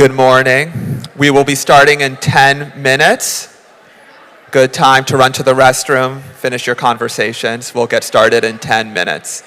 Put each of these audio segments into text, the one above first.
Good morning. We will be starting in 10 minutes. Good time to run to the restroom, finish your conversations. We'll get started in 10 minutes.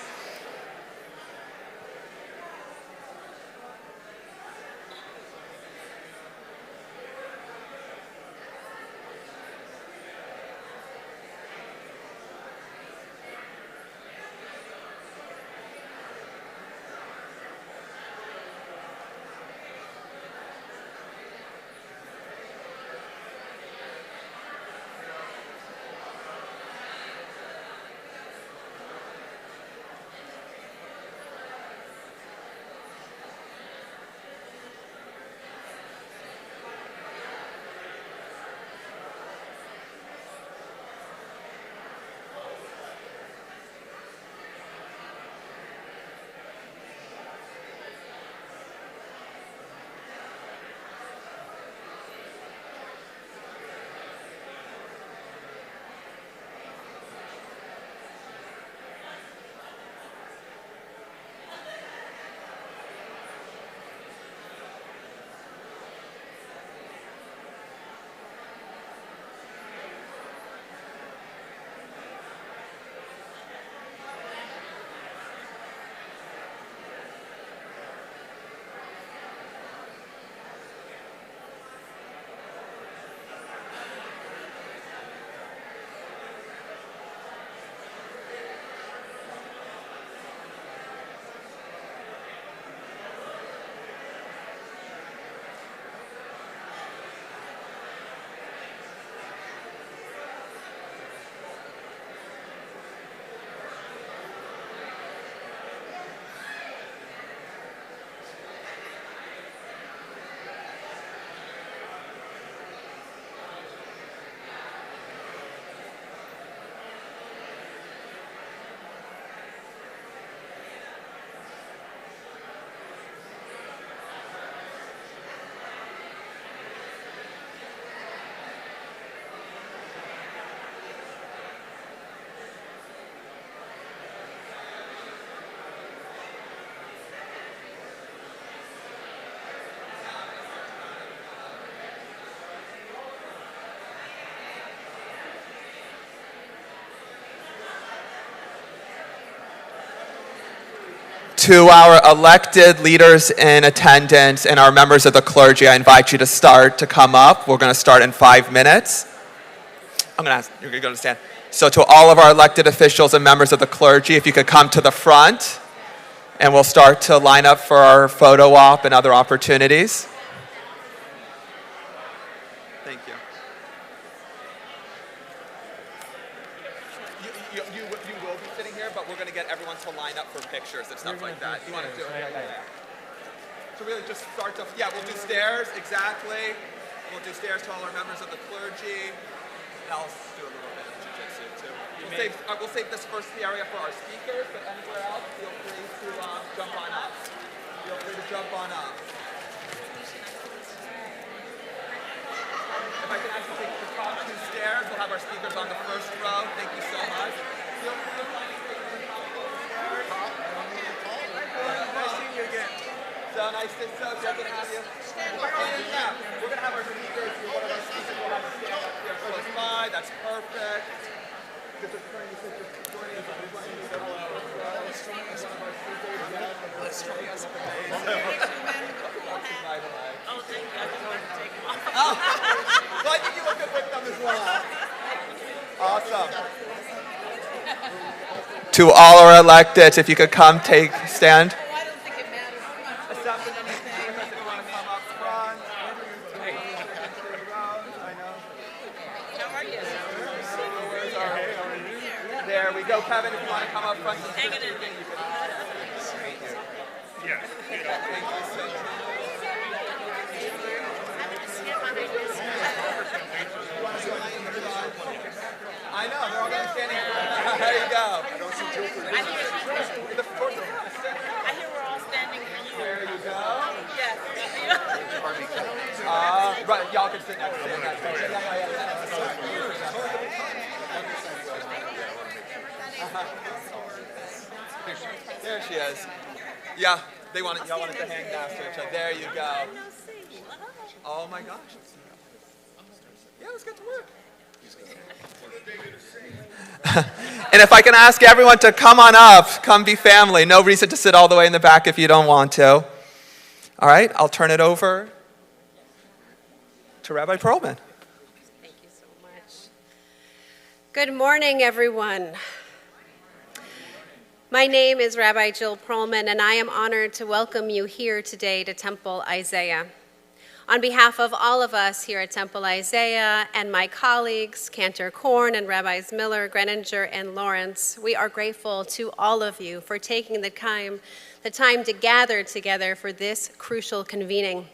To our elected leaders in attendance and our members of the clergy, I invite you to come up. We're going to start in 5 minutes. You're going to stand. So to all of our elected officials and members of the clergy, if you could come to the front, and we'll start to line up for our photo op and other opportunities. Thank you. You will be sitting here, but we're going to get everyone to line up for pictures and stuff like that. You want to do it? Yeah. So really just start to, we'll do stairs, exactly. We'll do stairs to all our members of the clergy. And I'll do a little bit of jiu-jitsu too. We'll save this first area for our speakers, but anywhere else, feel free to jump on up. Feel free to jump on up. If I can actually take the top 2 stairs, we'll have our speakers on the first row. Thank you so much. Feel free to find a seat on the top of the stairs. Nice seeing you again. So nice to good to have you. We're going to have our speakers. One of our speakers will have a stand up here close by. That's perfect. Good to join us. Let's try us. Oh, thank you. I just wanted to take him off. Well, I think you look good with them as well. Awesome. To all our electeds, if you could come stand. I don't think it matters. Assembly members, if you want to come up front. I know. How are you? There we go, Kevin. If you want to come up front. Hanging in there. Yeah. Thank you so much. I know, they're all going to stand in. There you go. I hear we're all standing for you. There you go. Yes. Right, y'all can sit next to him. There she is. Yeah, y'all wanted to hang down to each other. There you go. Oh my gosh. Yeah, let's get to work. And if I can ask everyone to come on up, come be family. No reason to sit all the way in the back if you don't want to. All right, I'll turn it over to Rabbi Pearlman. Thank you so much. Good morning, everyone. My name is Rabbi Jill Pearlman, and I am honored to welcome you here today to Temple Isaiah. On behalf of all of us here at Temple Isaiah and my colleagues, Cantor Korn and Rabbis Miller, Greninger, and Lawrence, we are grateful to all of you for taking the time to gather together for this crucial convening.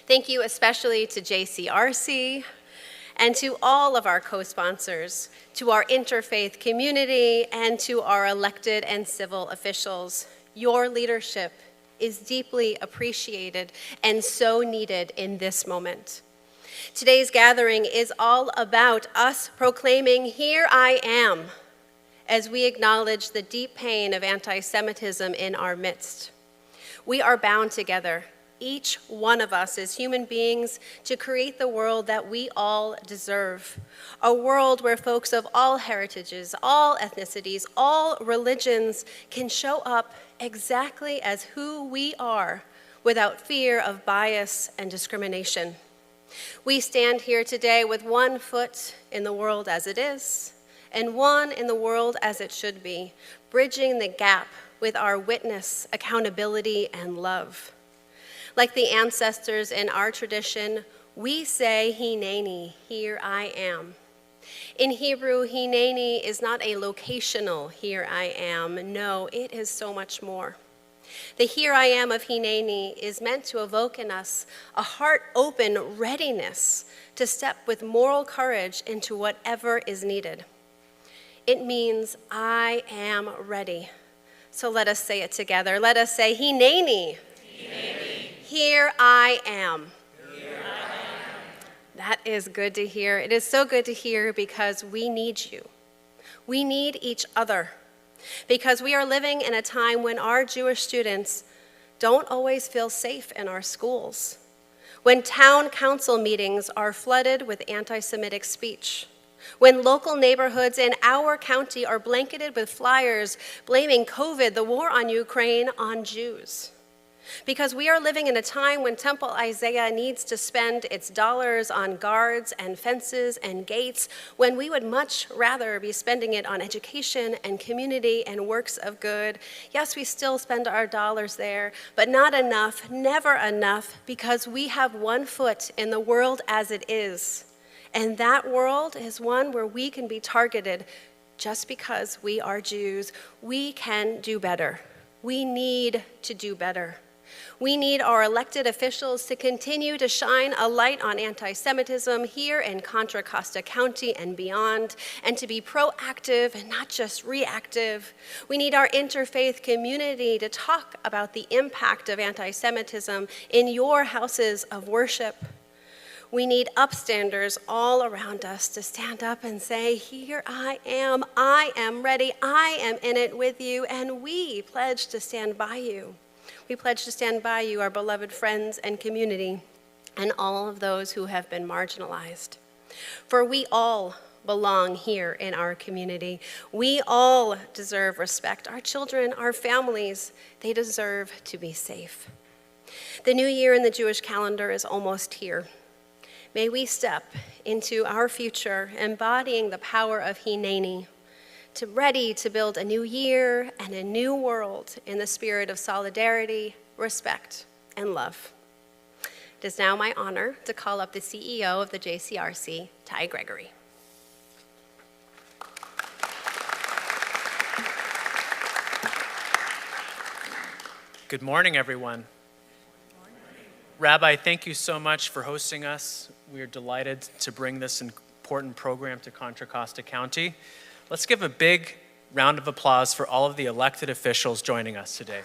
Thank you especially to JCRC and to all of our co-sponsors, to our interfaith community, and to our elected and civil officials. Your leadership is deeply appreciated and so needed in this moment. Today's gathering is all about us proclaiming, "Here I am," as we acknowledge the deep pain of anti-Semitism in our midst. We are bound together, each one of us as human beings, to create the world that we all deserve. A world where folks of all heritages, all ethnicities, all religions can show up exactly as who we are without fear of bias and discrimination. We stand here today with one foot in the world as it is and one in the world as it should be, bridging the gap with our witness, accountability, and love. Like the ancestors in our tradition, we say, "Hineni, here I am." In Hebrew, Hineni is not a locational "here I am." No, it is so much more. The "here I am" of Hineni is meant to evoke in us a heart-open readiness to step with moral courage into whatever is needed. It means, "I am ready." So let us say it together. Let us say, "Hineni, here I am." That is good to hear. It is so good to hear because we need you. We need each other because we are living in a time when our Jewish students don't always feel safe in our schools, when town council meetings are flooded with anti-Semitic speech, when local neighborhoods in our county are blanketed with flyers blaming COVID, the war on Ukraine, on Jews. Because we are living in a time when Temple Isaiah needs to spend its dollars on guards and fences and gates, when we would much rather be spending it on education and community and works of good. Yes, we still spend our dollars there, but not enough, never enough, because we have one foot in the world as it is. And that world is one where we can be targeted just because we are Jews. We can do better. We need to do better. We need our elected officials to continue to shine a light on anti-Semitism here in Contra Costa County and beyond, and to be proactive and not just reactive. We need our interfaith community to talk about the impact of anti-Semitism in your houses of worship. We need upstanders all around us to stand up and say, "Here I am ready, I am in it with you," and we pledge to stand by you. We pledge to stand by you, our beloved friends and community, and all of those who have been marginalized. For we all belong here in our community. We all deserve respect. Our children, our families, they deserve to be safe. The new year in the Jewish calendar is almost here. May we step into our future embodying the power of Hineni, ready to build a new year and a new world in the spirit of solidarity, respect, and love. It is now my honor to call up the CEO of the JCRC, Ty Gregory. Good morning, everyone. Rabbi, thank you so much for hosting us. We are delighted to bring this important program to Contra Costa County. Let's give a big round of applause for all of the elected officials joining us today.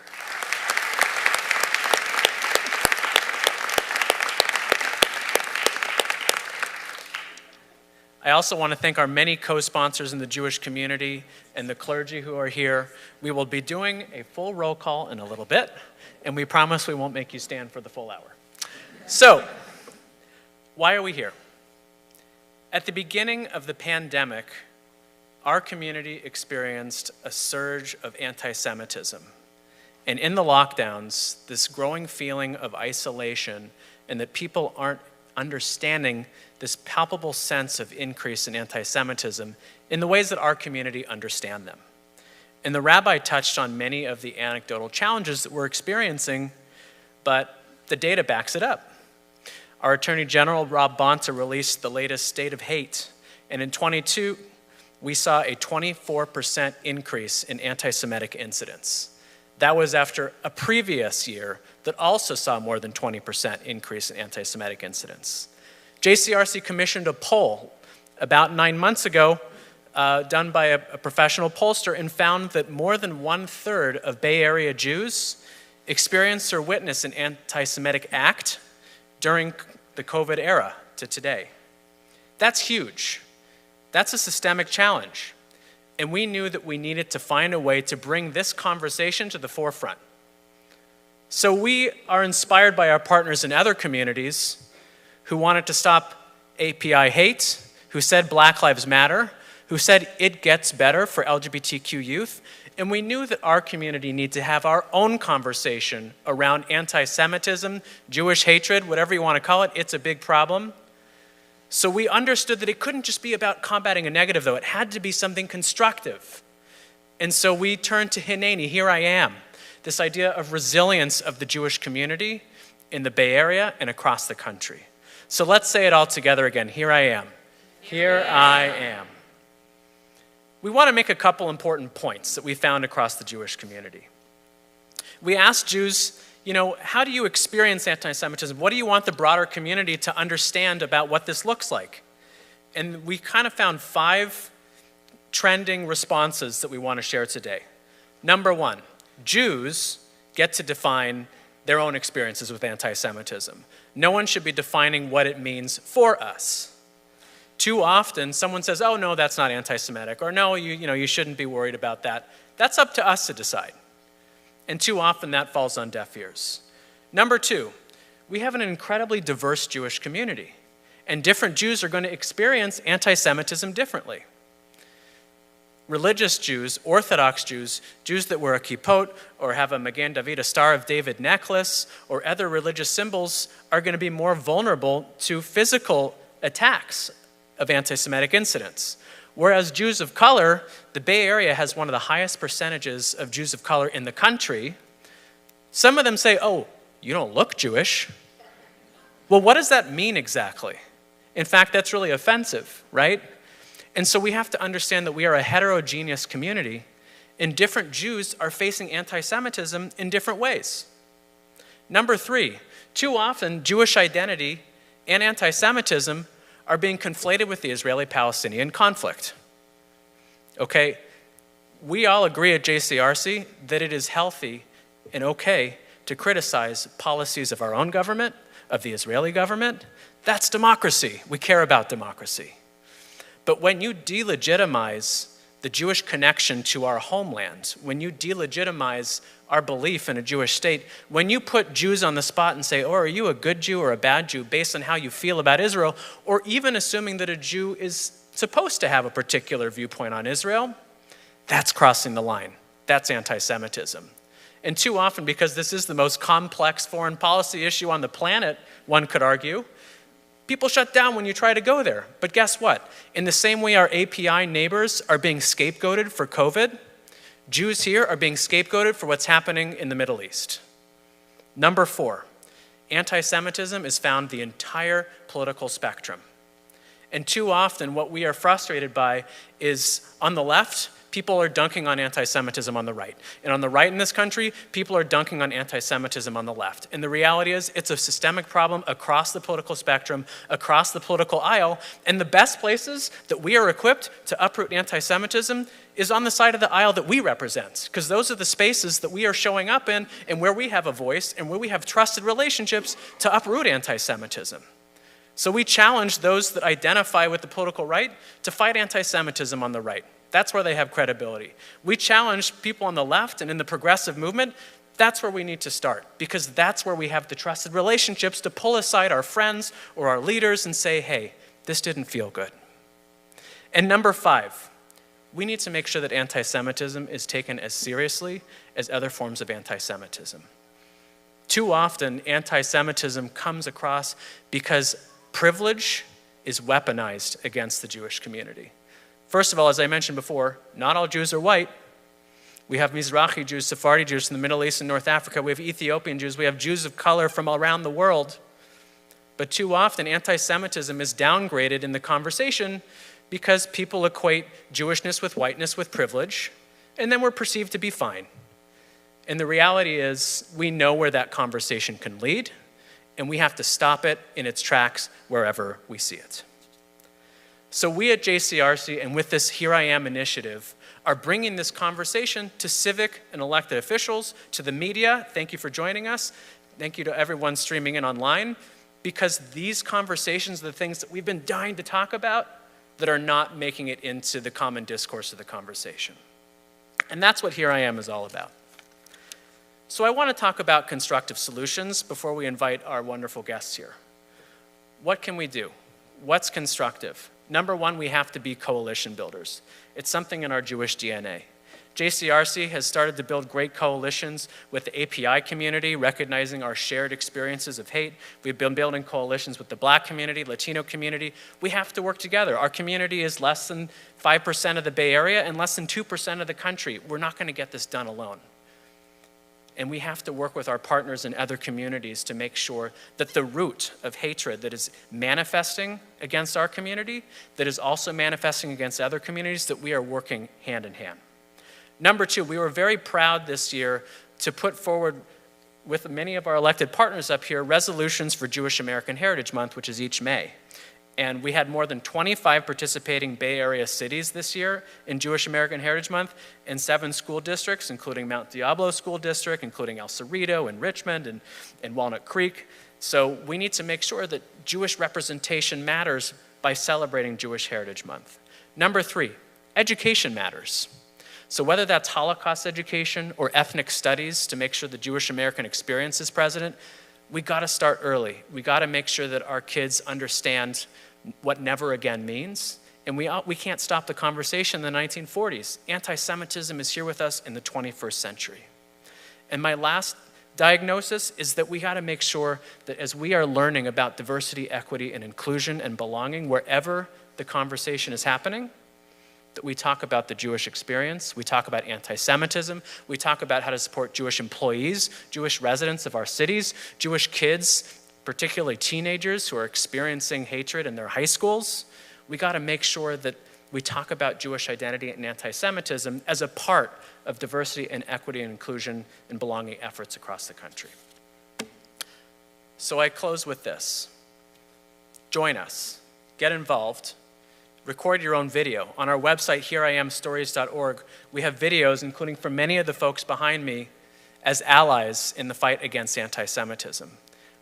I also want to thank our many co-sponsors in the Jewish community and the clergy who are here. We will be doing a full roll call in a little bit, and we promise we won't make you stand for the full hour. So, why are we here? At the beginning of the pandemic, our community experienced a surge of anti-Semitism. And in the lockdowns, this growing feeling of isolation and that people aren't understanding this palpable sense of increase in anti-Semitism in the ways that our community understand them. And the rabbi touched on many of the anecdotal challenges that we're experiencing, but the data backs it up. Our Attorney General, Rob Bonta, released the latest State of Hate, and in 22, we saw a 24% increase in anti-Semitic incidents. That was after a previous year that also saw more than 20% increase in anti-Semitic incidents. JCRC commissioned a poll about 9 months ago done by a professional pollster and found that more than 1/3 of Bay Area Jews experienced or witnessed an anti-Semitic act during the COVID era to today. That's huge. That's a systemic challenge. And we knew that we needed to find a way to bring this conversation to the forefront. So we are inspired by our partners in other communities who wanted to stop API hate, who said Black Lives Matter, who said it gets better for LGBTQ youth, and we knew that our community needed to have our own conversation around anti-Semitism, Jewish hatred, whatever you want to call it. It's a big problem. So we understood that it couldn't just be about combating a negative, though. It had to be something constructive. And so we turned to Hineni, here I am, this idea of resilience of the Jewish community in the Bay Area and across the country. So let's say it all together again. Here I am. Here I am. We want to make a couple important points that we found across the Jewish community. We asked Jews, how do you experience anti-Semitism? What do you want the broader community to understand about what this looks like? And we kind of found 5 trending responses that we want to share today. Number 1, Jews get to define their own experiences with anti-Semitism. No one should be defining what it means for us. Too often, someone says, oh, no, that's not anti-Semitic, or no, you shouldn't be worried about that. That's up to us to decide. And too often, that falls on deaf ears. Number 2, we have an incredibly diverse Jewish community, and different Jews are going to experience anti-Semitism differently. Religious Jews, Orthodox Jews, Jews that wear a kippot or have a Magen David, a Star of David necklace, or other religious symbols are going to be more vulnerable to physical attacks of anti-Semitic incidents. Whereas Jews of color, the Bay Area has one of the highest percentages of Jews of color in the country. Some of them say, oh, you don't look Jewish. Well, what does that mean exactly? In fact, that's really offensive, right? And so we have to understand that we are a heterogeneous community, and different Jews are facing anti-Semitism in different ways. Number 3, too often Jewish identity and anti-Semitism are being conflated with the Israeli-Palestinian conflict. Okay, we all agree at JCRC that it is healthy and okay to criticize policies of our own government, of the Israeli government. That's democracy. We care about democracy. But when you delegitimize the Jewish connection to our homeland, when you delegitimize our belief in a Jewish state, when you put Jews on the spot and say, oh, are you a good Jew or a bad Jew based on how you feel about Israel, or even assuming that a Jew is supposed to have a particular viewpoint on Israel, that's crossing the line. That's anti-Semitism. And too often, because this is the most complex foreign policy issue on the planet, one could argue, people shut down when you try to go there. But guess what? In the same way our API neighbors are being scapegoated for COVID, Jews here are being scapegoated for what's happening in the Middle East. Number 4, anti-Semitism is found the entire political spectrum. And too often what we are frustrated by is on the left, people are dunking on anti-Semitism on the right. And on the right in this country, people are dunking on anti-Semitism on the left. And the reality is, it's a systemic problem across the political spectrum, across the political aisle. And the best places that we are equipped to uproot anti-Semitism is on the side of the aisle that we represent. Because those are the spaces that we are showing up in and where we have a voice and where we have trusted relationships to uproot anti-Semitism. So we challenge those that identify with the political right to fight anti-Semitism on the right. That's where they have credibility. We challenge people on the left and in the progressive movement That's where we need to start, because that's where we have the trusted relationships to pull aside our friends or our leaders and say, hey, this didn't feel good. And number 5, we need to make sure that anti-Semitism is taken as seriously as other forms of anti-Semitism. Too often, anti-Semitism comes across because privilege is weaponized against the Jewish community. First of all, as I mentioned before, not all Jews are white. We have Mizrahi Jews, Sephardi Jews from the Middle East and North Africa. We have Ethiopian Jews. We have Jews of color from around the world. But too often, anti-Semitism is downgraded in the conversation because people equate Jewishness with whiteness with privilege, and then we're perceived to be fine. And the reality is, we know where that conversation can lead, and we have to stop it in its tracks wherever we see it. So we at JCRC, and with this Here I Am initiative, are bringing this conversation to civic and elected officials, to the media. Thank you for joining us. Thank you to everyone streaming in online, because these conversations are the things that we've been dying to talk about that are not making it into the common discourse of the conversation. And that's what Here I Am is all about. So I want to talk about constructive solutions before we invite our wonderful guests here. What can we do? What's constructive? Number 1, we have to be coalition builders. It's something in our Jewish DNA. JCRC has started to build great coalitions with the API community, recognizing our shared experiences of hate. We've been building coalitions with the Black community, Latino community. We have to work together. Our community is less than 5% of the Bay Area and less than 2% of the country. We're not going to get this done alone. And we have to work with our partners in other communities to make sure that the root of hatred that is manifesting against our community, that is also manifesting against other communities, that we are working hand in hand. Number 2, we were very proud this year to put forward, with many of our elected partners up here, resolutions for Jewish American Heritage Month, which is each May. And we had more than 25 participating Bay Area cities this year in Jewish American Heritage Month, and 7 school districts, including Mount Diablo School District, including El Cerrito and Richmond and Walnut Creek. So we need to make sure that Jewish representation matters by celebrating Jewish Heritage Month. Number 3, education matters. So whether that's Holocaust education or ethnic studies to make sure the Jewish American experience is present, we got to start early. We got to make sure that our kids understand what never again means. And we can't stop the conversation in the 1940s. Anti-Semitism is here with us in the 21st century. And my last diagnosis is that we got to make sure that as we are learning about diversity, equity, and inclusion and belonging, wherever the conversation is happening, that we talk about the Jewish experience, we talk about anti-Semitism, we talk about how to support Jewish employees, Jewish residents of our cities, Jewish kids, particularly teenagers who are experiencing hatred in their high schools. We got to make sure that we talk about Jewish identity and anti-Semitism as a part of diversity and equity and inclusion and belonging efforts across the country. So I close with this. Join us, get involved, record your own video. On our website, hereiamstories.org, we have videos, including from many of the folks behind me, as allies in the fight against anti-Semitism.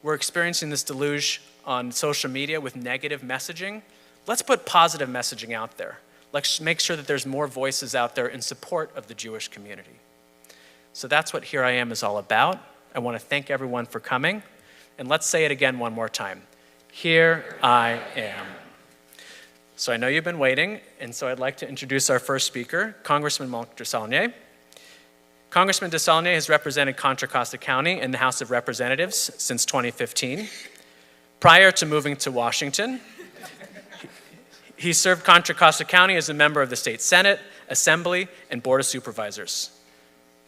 We're experiencing this deluge on social media with negative messaging. Let's put positive messaging out there. Let's make sure that there's more voices out there in support of the Jewish community. So that's what Here I Am is all about. I want to thank everyone for coming. And let's say it again one more time. Here I am. So I know you've been waiting, and so I'd like to introduce our first speaker, Congressman Mark Desaulniers. Congressman Desaulniers has represented Contra Costa County in the House of Representatives since 2015. Prior to moving to Washington, he served Contra Costa County as a member of the State Senate, Assembly, and Board of Supervisors.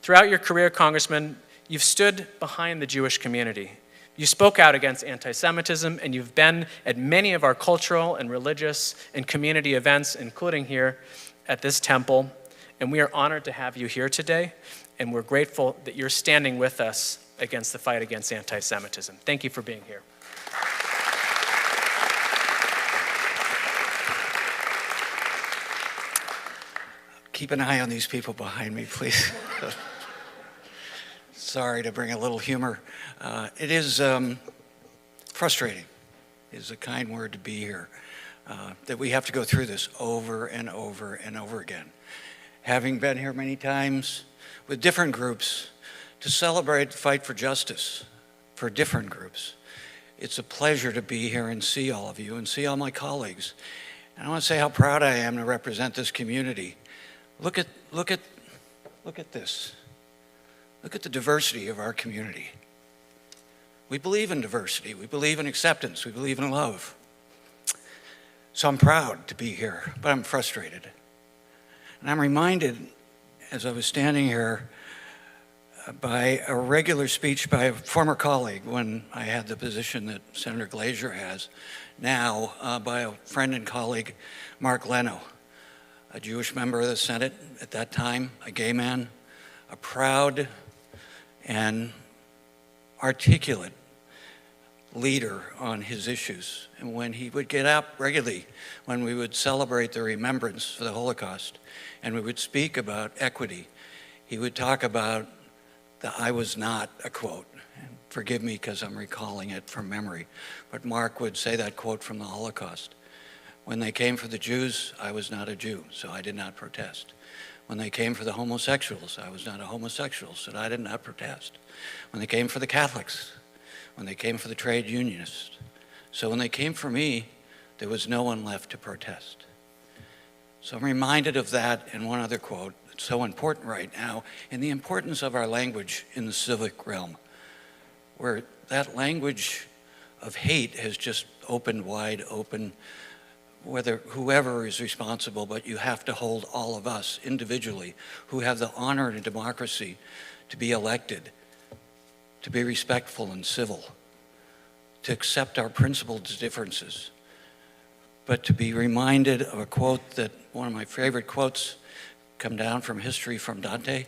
Throughout your career, Congressman, you've stood behind the Jewish community. You spoke out against anti-Semitism, and you've been at many of our cultural and religious and community events, including here at this temple. And we are honored to have you here today, and we're grateful that you're standing with us against the fight against anti-Semitism. Thank you for being here. Keep an eye on these people behind me, please. Sorry to bring a little humor. It is frustrating, is a kind word to be here, that we have to go through this over and over and over again. Having been here many times with different groups, to celebrate the fight for justice for different groups. It's a pleasure to be here and see all of you and see all my colleagues. And I want to say how proud I am to represent this community. Look at this. Look at the diversity of our community. We believe in diversity. We believe in acceptance. We believe in love. So I'm proud to be here, but I'm frustrated. And I'm reminded, as I was standing here, by a regular speech by a former colleague when I had the position that Senator Glazer has now, by a friend and colleague, Mark Leno, a Jewish member of the Senate at that time, a gay man, a proud and articulate leader on his issues. And when he would get up regularly, when we would celebrate the remembrance for the Holocaust, and we would speak about equity, he would talk about the "I was not" a quote. And forgive me because I'm recalling it from memory, but Mark would say that quote from the Holocaust. When they came for the Jews, I was not a Jew, so I did not protest. When they came for the homosexuals, I was not a homosexual, so I did not protest. When they came for the Catholics, when they came for the trade unionists, so when they came for me, there was no one left to protest. So I'm reminded of that and one other quote that's so important right now, and the importance of our language in the civic realm, where that language of hate has just opened wide open, whether whoever is responsible, but you have to hold all of us individually who have the honor in a democracy to be elected, to be respectful and civil, to accept our principled differences, but to be reminded of a quote that one of my favorite quotes come down from history from Dante.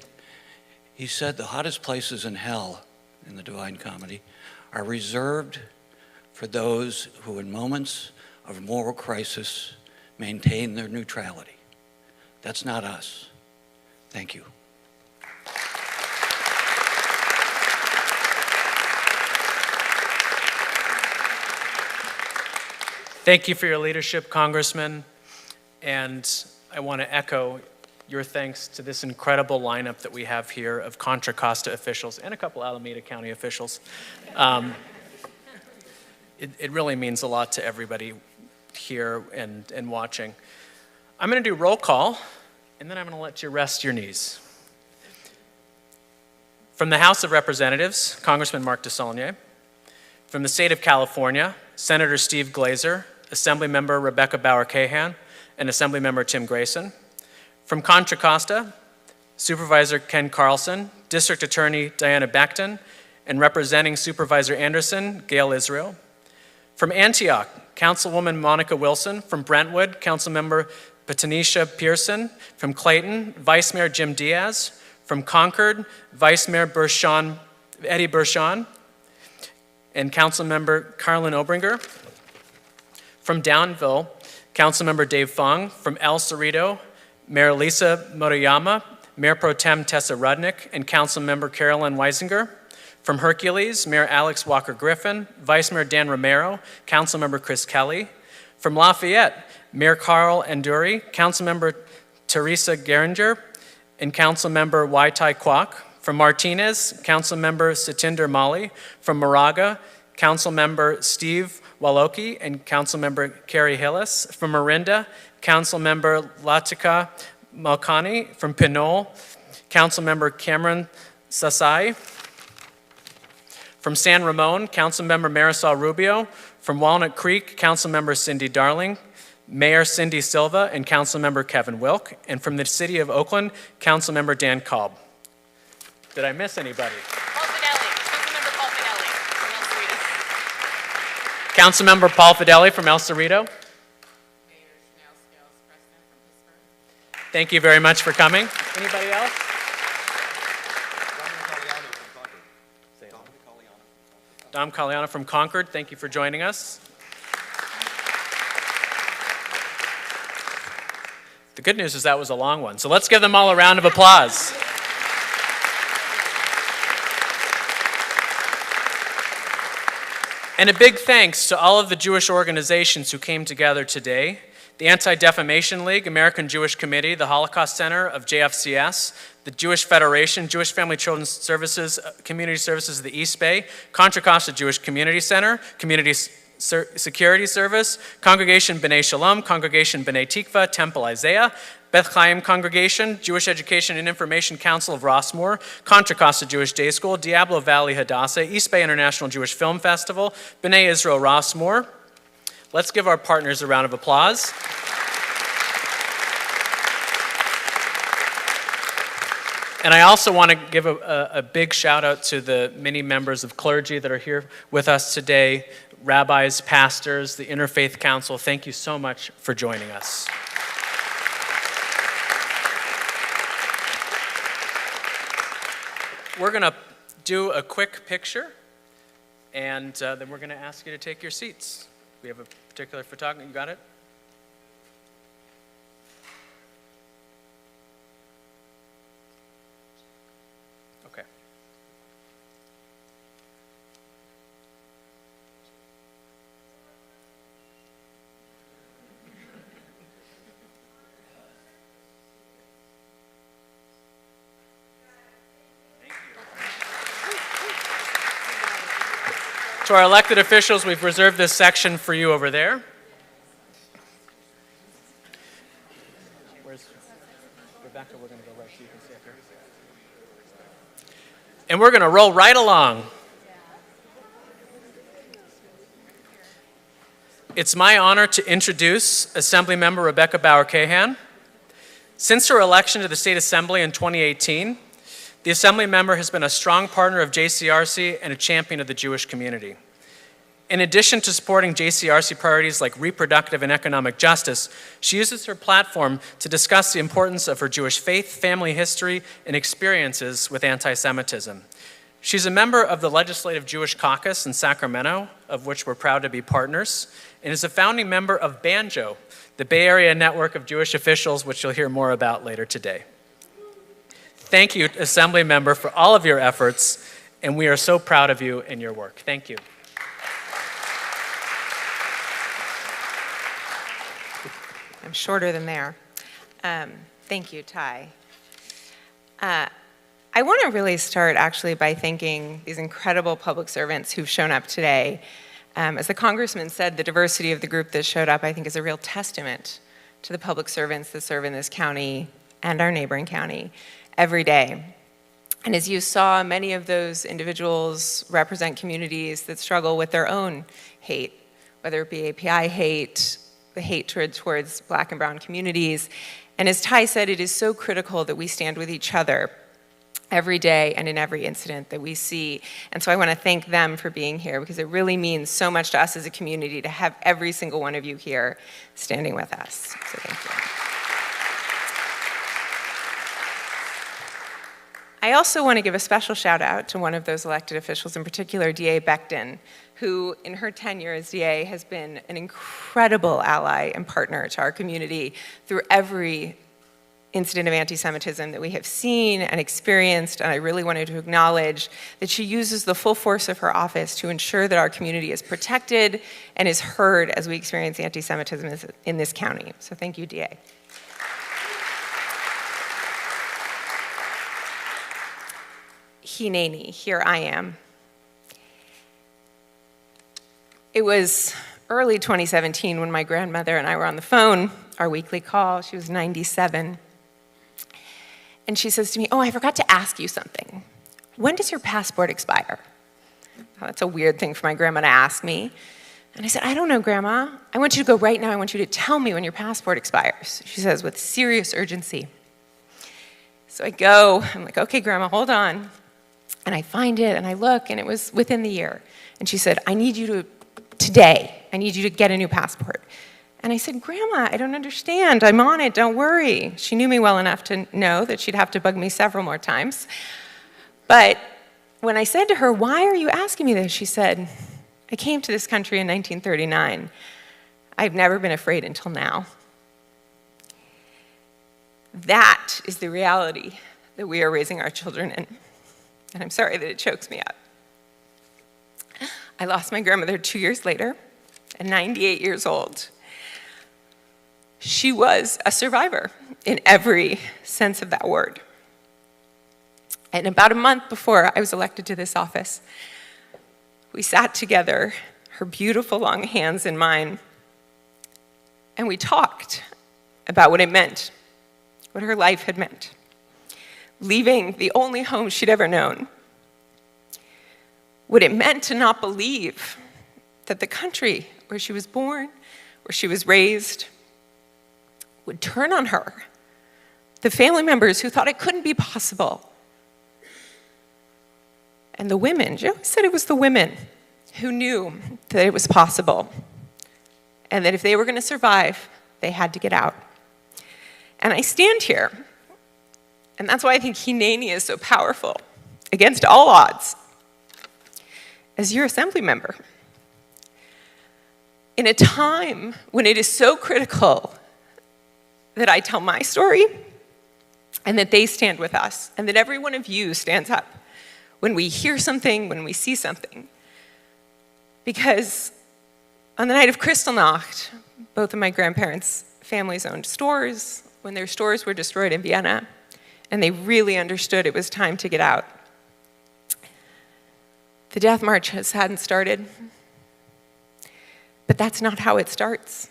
He said, "The hottest places in hell," in the Divine Comedy, "are reserved for those who in moments of moral crisis maintain their neutrality." That's not us. Thank you. Thank you for your leadership, Congressman, and I want to echo your thanks to this incredible lineup that we have here of Contra Costa officials and a couple Alameda County officials. It really means a lot to everybody here and watching. I'm going to do roll call, and then I'm going to let you rest your knees. From the House of Representatives, Congressman Mark DeSaulnier. From the state of California, Senator Steve Glazer, Assemblymember Rebecca Bauer-Cahan, and Assemblymember Tim Grayson. From Contra Costa, Supervisor Ken Carlson, District Attorney Diana Becton, and representing Supervisor Anderson, Gail Israel. From Antioch, Councilwoman Monica Wilson. From Brentwood, Councilmember Patanisha Pearson. From Clayton, Vice Mayor Jim Diaz. From Concord, Vice Mayor Eddie Bershon, and Councilmember Carlin Obringer. From Downville, Councilmember Dave Fong. From El Cerrito, Mayor Lisa Motoyama, Mayor Pro Tem Tessa Rudnick, and Councilmember Carolyn Weisinger. From Hercules, Mayor Alex Walker-Griffin, Vice Mayor Dan Romero, Councilmember Chris Kelly. From Lafayette, Mayor Carl Anduri, Councilmember Teresa Geringer, and Councilmember Wai-Tai Kwok. From Martinez, Councilmember Satinder Mali. From Moraga, Councilmember Steve Waloki and Councilmember Carrie Hillis. From Marinda, Councilmember Latika Malkani. From Pinole, Councilmember Cameron Sasai. From San Ramon, Councilmember Marisol Rubio. From Walnut Creek, Councilmember Cindy Darling, Mayor Cindy Silva, and Councilmember Kevin Wilk. And from the City of Oakland, Councilmember Dan Kolb. Did I miss anybody? Councilmember Paul Fidelli from El Cerrito. Councilmember Paul Fidelli from El Cerrito. Mayor Chanel Scales, President from Pittsburgh. Thank you very much for coming. Anybody else? Dom Caliano from Concord, thank you for joining us. The good news is that was a long one, so let's give them all a round of applause. And a big thanks to all of the Jewish organizations who came together today the Anti-Defamation League, American Jewish Committee, the Holocaust Center of JFCS, the Jewish Federation, Jewish Family Children's Services, Community Services of the East Bay, Contra Costa Jewish Community Center, Community Security Service, Congregation B'nai Shalom, Congregation B'nai Tikva, Temple Isaiah, Beth Chaim Congregation, Jewish Education and Information Council of Rossmore, Contra Costa Jewish Day School, Diablo Valley Hadassah, East Bay International Jewish Film Festival, B'nai Israel Rossmore. Let's give our partners a round of applause. And I also want to give a big shout out to the many members of clergy that are here with us today, rabbis, pastors, the Interfaith Council. Thank you so much for joining us. We're going to do a quick picture, and then we're going to ask you to take your seats. We have a particular photographer. You got it? Okay. To our elected officials, we've reserved this section for you over there. Where's Rebecca? We're going to go right so you can see up here. And we're going to roll right along. It's my honor to introduce Assemblymember Rebecca Bauer-Cahan. Since her election to the State Assembly in 2018, the Assemblymember has been a strong partner of JCRC and a champion of the Jewish community. In addition to supporting JCRC priorities like reproductive and economic justice, she uses her platform to discuss the importance of her Jewish faith, family history, and experiences with anti-Semitism. She's a member of the Legislative Jewish Caucus in Sacramento, of which we're proud to be partners, and is a founding member of BANJO, the Bay Area Network of Jewish Officials, which you'll hear more about later today. Thank you, Assembly Member, for all of your efforts, and we are so proud of you and your work. Thank you. I'm shorter than there. Thank you, Ty. I want to really start actually by thanking these incredible public servants who've shown up today. As the Congressman said, the diversity of the group that showed up, I think, is a real testament to the public servants that serve in this county and our neighboring county every day. And as you saw, many of those individuals represent communities that struggle with their own hate, whether it be API hate, the hatred towards Black and brown communities. And as Ty said, it is so critical that we stand with each other every day and in every incident that we see. And so I want to thank them for being here, because it really means so much to us as a community to have every single one of you here standing with us. So thank you. I also want to give a special shout out to one of those elected officials, in particular, DA Becton, who in her tenure as DA has been an incredible ally and partner to our community through every incident of anti-Semitism that we have seen and experienced. And I really wanted to acknowledge that she uses the full force of her office to ensure that our community is protected and is heard as we experience anti-Semitism in this county. So thank you, DA. Hineni, here I am. It was early 2017 when my grandmother and I were on the phone, our weekly call. She was 97. And she says to me, "Oh, I forgot to ask you something. When does your passport expire?" Oh, that's a weird thing for my grandma to ask me. And I said, "I don't know, Grandma. I want you to go right now. I want you to tell me when your passport expires." She says, with serious urgency. So I go, I'm like, "Okay, Grandma, hold on." And I find it, and I look, and it was within the year. And she said, I need you to get a new passport." And I said, "Grandma, I don't understand. I'm on it, don't worry." She knew me well enough to know that she'd have to bug me several more times. But when I said to her, "Why are you asking me this?" she said, "I came to this country in 1939. I've never been afraid until now." That is the reality that we are raising our children in. And I'm sorry that it chokes me up. I lost my grandmother 2 years later, at 98 years old. She was a survivor in every sense of that word. And about a month before I was elected to this office, we sat together, her beautiful long hands in mine, and we talked about what it meant, what her life had meant, leaving the only home she'd ever known, what it meant to not believe that the country where she was born, where she was raised, would turn on her, the family members who thought it couldn't be possible, and the women. Joe said it was the women who knew that it was possible and that if they were going to survive, they had to get out. And I stand here, and that's why I think Hineni is so powerful, against all odds, as your assembly member. In a time when it is so critical that I tell my story and that they stand with us and that every one of you stands up when we hear something, when we see something. Because on the night of Kristallnacht, both of my grandparents' families owned stores when their stores were destroyed in Vienna, and they really understood it was time to get out. The death march hadn't started, but that's not how it starts.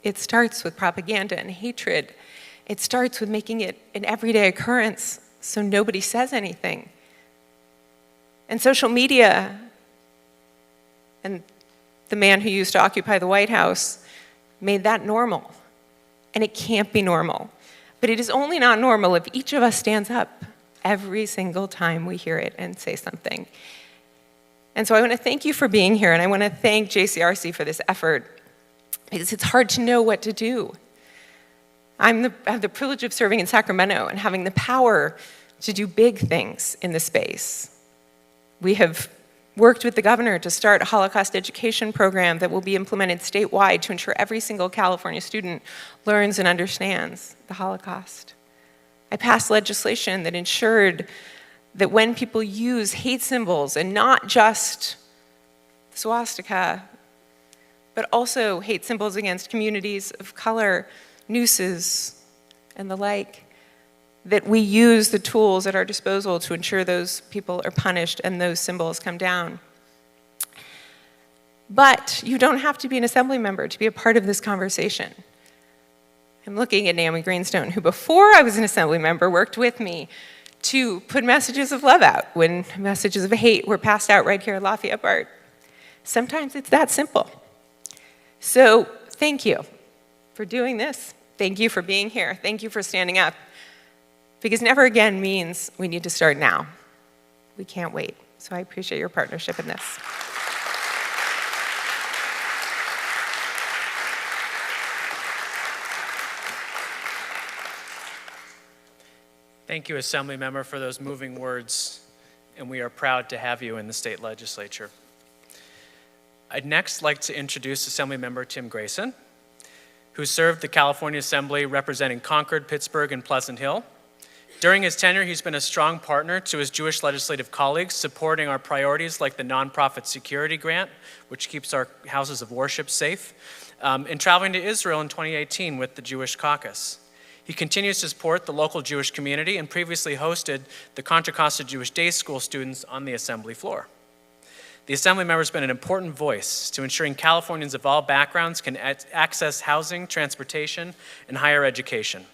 It starts with propaganda and hatred. It starts with making it an everyday occurrence so nobody says anything. And social media and the man who used to occupy the White House made that normal. And it can't be normal. But it is only not normal if each of us stands up every single time we hear it and say something. And so I want to thank you for being here, and I want to thank JCRC for this effort, because it's hard to know what to do. I have the privilege of serving in Sacramento and having the power to do big things in the space. We have worked with the governor to start a Holocaust education program that will be implemented statewide to ensure every single California student learns and understands the Holocaust. I passed legislation that ensured that when people use hate symbols, and not just the swastika, but also hate symbols against communities of color, nooses, and the like, that we use the tools at our disposal to ensure those people are punished and those symbols come down. But you don't have to be an assembly member to be a part of this conversation. I'm looking at Naomi Greenstone, who before I was an assembly member worked with me to put messages of love out when messages of hate were passed out right here at Lafayette Park. Sometimes it's that simple. So thank you for doing this. Thank you for being here. Thank you for standing up. Because never again means we need to start now. We can't wait. So I appreciate your partnership in this. Thank you, Assembly Member, for those moving words, and we are proud to have you in the state legislature. I'd next like to introduce Assembly Member Tim Grayson, who served the California Assembly representing Concord, Pittsburgh, and Pleasant Hill. During his tenure, he's been a strong partner to his Jewish legislative colleagues, supporting our priorities like the Nonprofit Security Grant, which keeps our houses of worship safe, and traveling to Israel in 2018 with the Jewish Caucus. He continues to support the local Jewish community and previously hosted the Contra Costa Jewish Day School students on the Assembly floor. The Assembly member has been an important voice to ensuring Californians of all backgrounds can access housing, transportation, and higher education.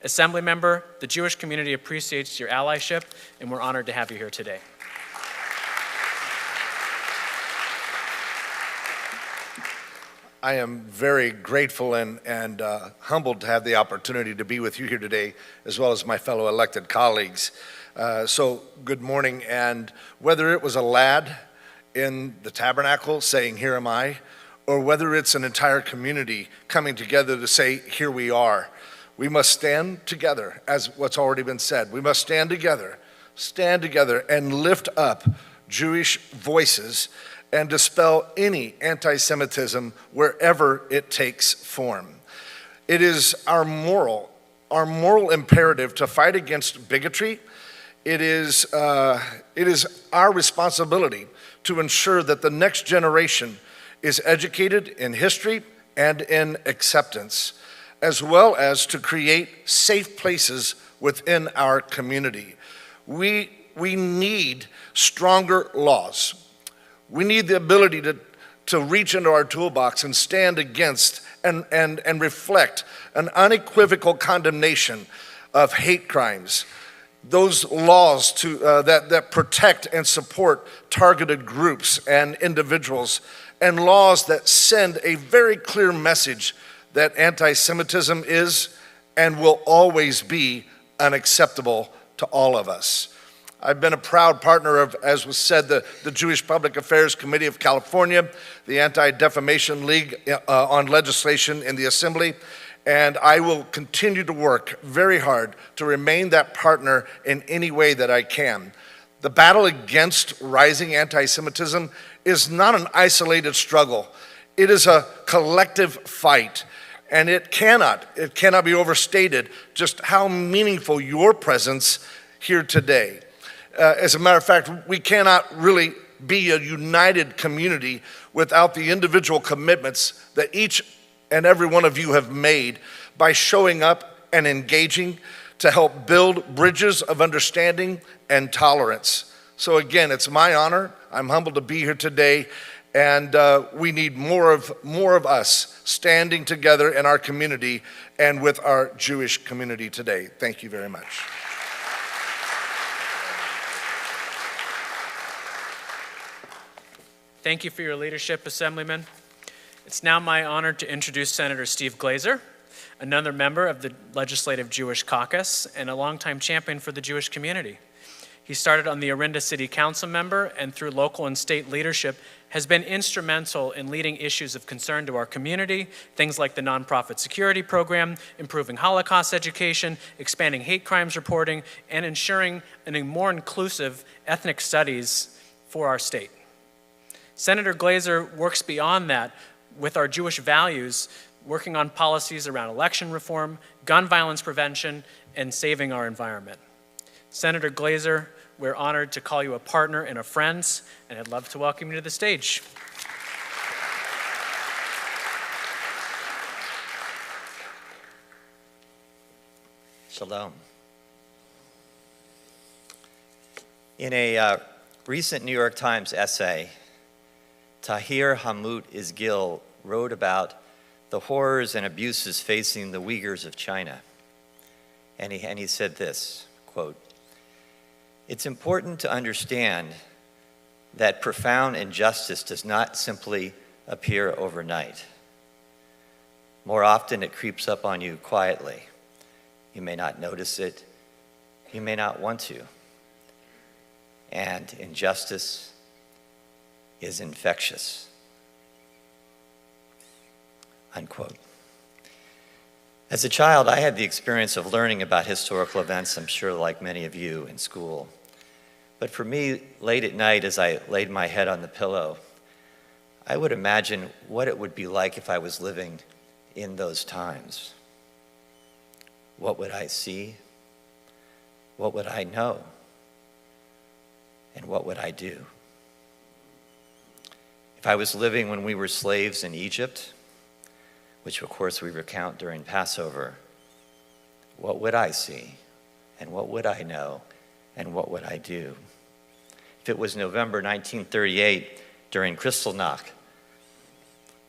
Assembly member, the Jewish community appreciates your allyship, and we're honored to have you here today. I am very grateful and humbled to have the opportunity to be with you here today, as well as my fellow elected colleagues. So good morning, and whether it was a lad in the tabernacle saying, "Here am I," or whether it's an entire community coming together to say, "Here we are," we must stand together, as what's already been said. We must stand together and lift up Jewish voices and dispel any anti-Semitism wherever it takes form. It is our moral imperative to fight against bigotry. It is our responsibility to ensure that the next generation is educated in history and in acceptance. as well as to create safe places within our community. We need stronger laws. We need the ability to reach into our toolbox and stand against and reflect an unequivocal condemnation of hate crimes. Those laws that protect and support targeted groups and individuals, and laws that send a very clear message that anti-Semitism is and will always be unacceptable to all of us. I've been a proud partner of, as was said, the Jewish Public Affairs Committee of California, the Anti-Defamation League on legislation in the Assembly, and I will continue to work very hard to remain that partner in any way that I can. The battle against rising anti-Semitism is not an isolated struggle. It is a collective fight, and it cannot be overstated just how meaningful your presence here today. As a matter of fact, we cannot really be a united community without the individual commitments that each and every one of you have made by showing up and engaging to help build bridges of understanding and tolerance. So again, it's my honor. I'm humbled to be here today, and we need more of us standing together in our community and with our Jewish community today. Thank you very much. Thank you for your leadership, Assemblyman. It's now my honor to introduce Senator Steve Glazer, another member of the Legislative Jewish Caucus and a longtime champion for the Jewish community. He started on the Orinda City Council member and through local and state leadership has been instrumental in leading issues of concern to our community, things like the nonprofit security program, improving Holocaust education, expanding hate crimes reporting, and ensuring a more inclusive ethnic studies for our state. Senator Glazer works beyond that with our Jewish values, working on policies around election reform, gun violence prevention, and saving our environment. Senator Glazer, we're honored to call you a partner and a friend, and I'd love to welcome you to the stage. Shalom. In a recent New York Times essay, Tahir Hammoud Isgil wrote about the horrors and abuses facing the Uyghurs of China. And he said this, quote, "It's important to understand that profound injustice does not simply appear overnight. More often it creeps up on you quietly. You may not notice it, you may not want to. And injustice is infectious." Unquote. As a child, I had the experience of learning about historical events, I'm sure like many of you, in school. But for me, late at night as I laid my head on the pillow, I would imagine what it would be like if I was living in those times. What would I see? What would I know? And what would I do? If I was living when we were slaves in Egypt, which of course we recount during Passover, what would I see? And what would I know? And what would I do? If it was November 1938 during Kristallnacht,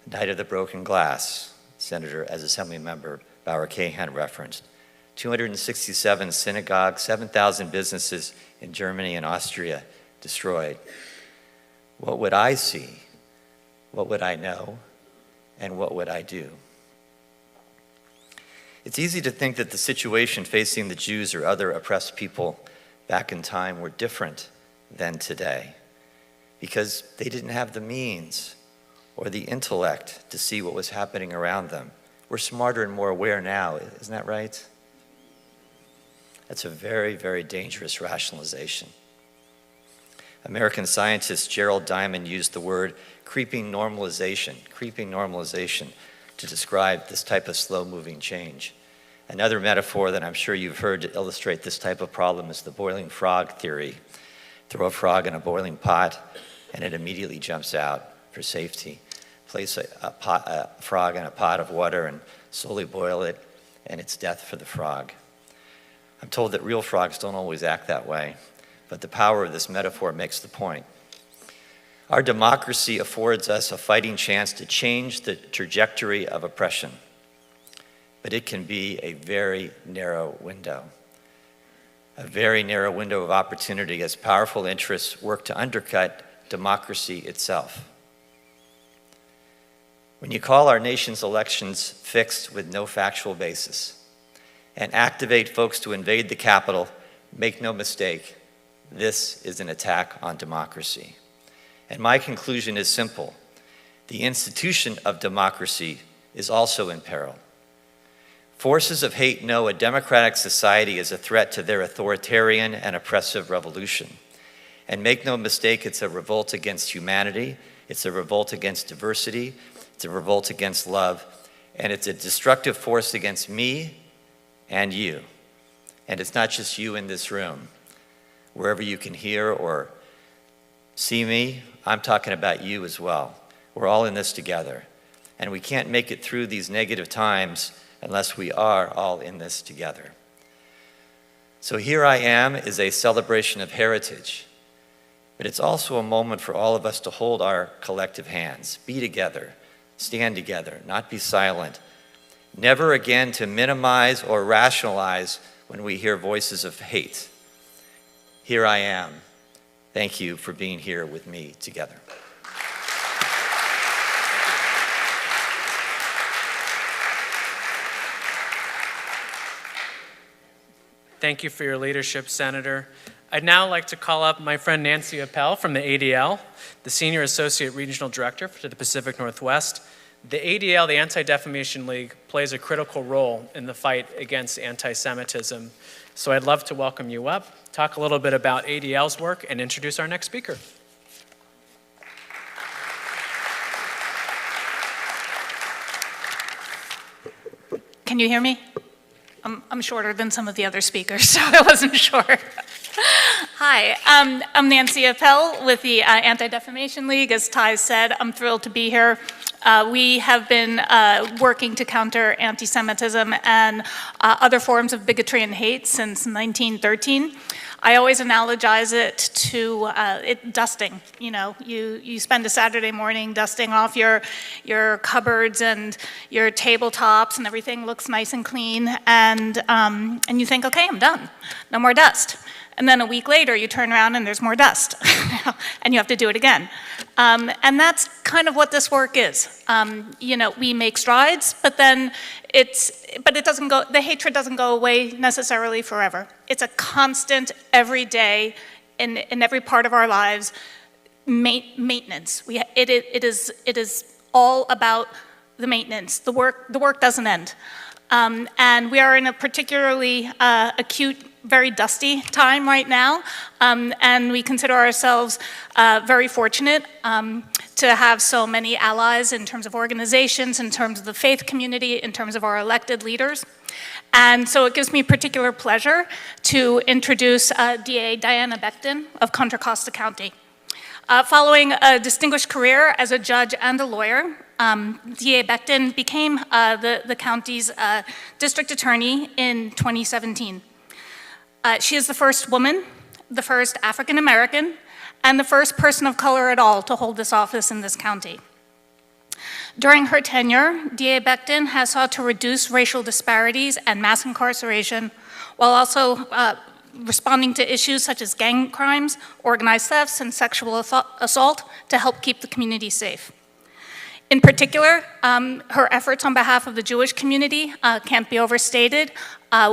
the night of the broken glass, Senator, as Assembly Member Bauer Kahan referenced, 267 synagogues, 7,000 businesses in Germany and Austria destroyed. What would I see? What would I know? And what would I do? It's easy to think that the situation facing the Jews or other oppressed people back in time were different than today because they didn't have the means or the intellect to see what was happening around them. We're smarter and more aware now, isn't that right? That's a very, very dangerous rationalization. American scientist Gerald Diamond used the word creeping normalization to describe this type of slow-moving change. Another metaphor that I'm sure you've heard to illustrate this type of problem is the boiling frog theory. Throw a frog in a boiling pot and it immediately jumps out for safety. Place a frog in a pot of water and slowly boil it, and it's death for the frog. I'm told that real frogs don't always act that way, but the power of this metaphor makes the point. Our democracy affords us a fighting chance to change the trajectory of oppression, but it can be a very narrow window. A very narrow window of opportunity as powerful interests work to undercut democracy itself. When you call our nation's elections fixed with no factual basis and activate folks to invade the Capitol, make no mistake, this is an attack on democracy. And my conclusion is simple. The institution of democracy is also in peril. Forces of hate know a democratic society is a threat to their authoritarian and oppressive revolution. And make no mistake, it's a revolt against humanity, it's a revolt against diversity, it's a revolt against love, and it's a destructive force against me and you. And it's not just you in this room. Wherever you can hear or see me, I'm talking about you as well. We're all in this together. And we can't make it through these negative times unless we are all in this together. So Here I Am is a celebration of heritage, but it's also a moment for all of us to hold our collective hands, be together, stand together, not be silent, never again to minimize or rationalize when we hear voices of hate. Here I am. Thank you for being here with me together. Thank you for your leadership, Senator. I'd now like to call up my friend Nancy Appel from the ADL, the Senior Associate Regional Director for the Pacific Northwest. The ADL, the Anti-Defamation League, plays a critical role in the fight against anti-Semitism. So I'd love to welcome you up, talk a little bit about ADL's work, and introduce our next speaker. Can you hear me? I'm shorter than some of the other speakers, so I wasn't sure. Hi, I'm Nancy Appel with the Anti-Defamation League. As Ty said, I'm thrilled to be here. We have been working to counter anti-Semitism and other forms of bigotry and hate since 1913. I always analogize it to dusting. You know, you spend a Saturday morning dusting off your cupboards and your tabletops, and everything looks nice and clean, and you think, okay, I'm done, no more dust. And then a week later, you turn around and there's more dust, and you have to do it again. And that's kind of what this work is. You know, we make strides, but then it doesn't go. The hatred doesn't go away necessarily forever. It's a constant, every day, in every part of our lives, maintenance. It is all about the maintenance. The work doesn't end. And we are in a particularly acute, very dusty time right now, and we consider ourselves very fortunate to have so many allies in terms of organizations, in terms of the faith community, in terms of our elected leaders. And so it gives me particular pleasure to introduce DA Diana Becton of Contra Costa County. Following a distinguished career as a judge and a lawyer, DA Becton became the county's district attorney in 2017. She is the first woman, the first African American, and the first person of color at all to hold this office in this county. During her tenure, DA Becton has sought to reduce racial disparities and mass incarceration, while also responding to issues such as gang crimes, organized thefts, and sexual assault to help keep the community safe. In particular, her efforts on behalf of the Jewish community can't be overstated,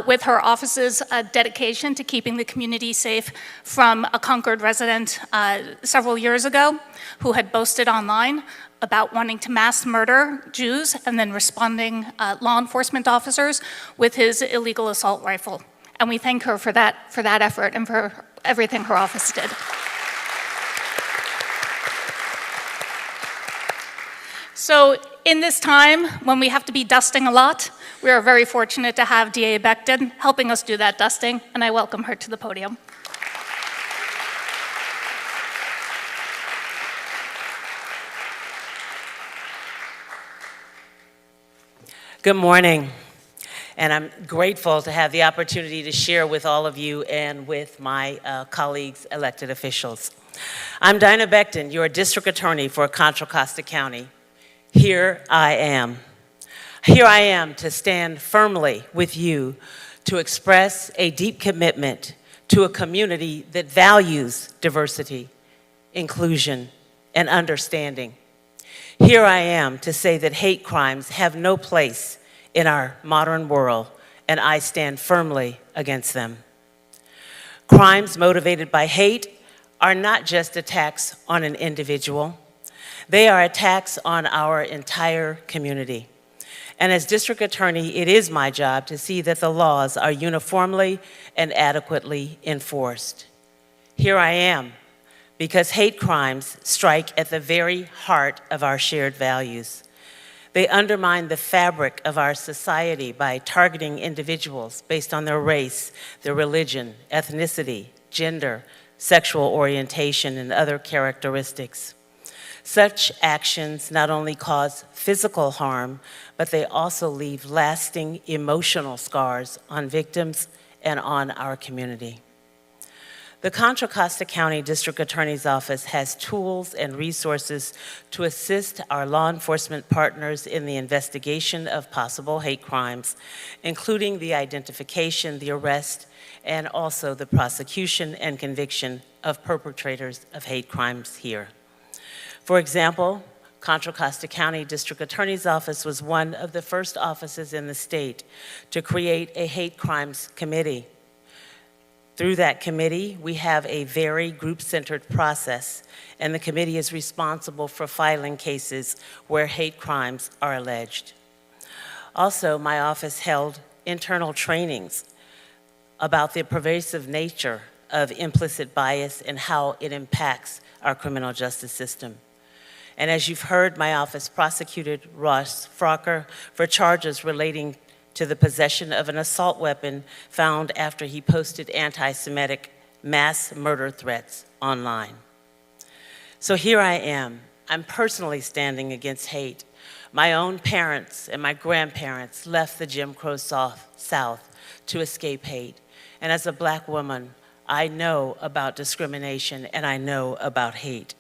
with her office's dedication to keeping the community safe from a Concord resident several years ago who had boasted online about wanting to mass murder Jews and then responding law enforcement officers with his illegal assault rifle. And we thank her for that effort and for everything her office did. So in this time, when we have to be dusting a lot, we are very fortunate to have DA Becton helping us do that dusting, and I welcome her to the podium. Good morning, and I'm grateful to have the opportunity to share with all of you and with my colleagues, elected officials. I'm Dinah Becton, your district attorney for Contra Costa County. Here I am. Here I am to stand firmly with you to express a deep commitment to a community that values diversity, inclusion, and understanding. Here I am to say that hate crimes have no place in our modern world, and I stand firmly against them. Crimes motivated by hate are not just attacks on an individual. They are attacks on our entire community. And as district attorney, it is my job to see that the laws are uniformly and adequately enforced. Here I am, because hate crimes strike at the very heart of our shared values. They undermine the fabric of our society by targeting individuals based on their race, their religion, ethnicity, gender, sexual orientation, and other characteristics. Such actions not only cause physical harm, but they also leave lasting emotional scars on victims and on our community. The Contra Costa County District Attorney's Office has tools and resources to assist our law enforcement partners in the investigation of possible hate crimes, including the identification, the arrest, and also the prosecution and conviction of perpetrators of hate crimes here. For example, Contra Costa County District Attorney's Office was one of the first offices in the state to create a hate crimes committee. Through that committee, we have a very group-centered process, and the committee is responsible for filing cases where hate crimes are alleged. Also, my office held internal trainings about the pervasive nature of implicit bias and how it impacts our criminal justice system. And as you've heard, my office prosecuted Ross Frocker for charges relating to the possession of an assault weapon found after he posted anti-Semitic mass murder threats online. So here I am. I'm personally standing against hate. My own parents and my grandparents left the Jim Crow South to escape hate. And as a Black woman, I know about discrimination and I know about hate.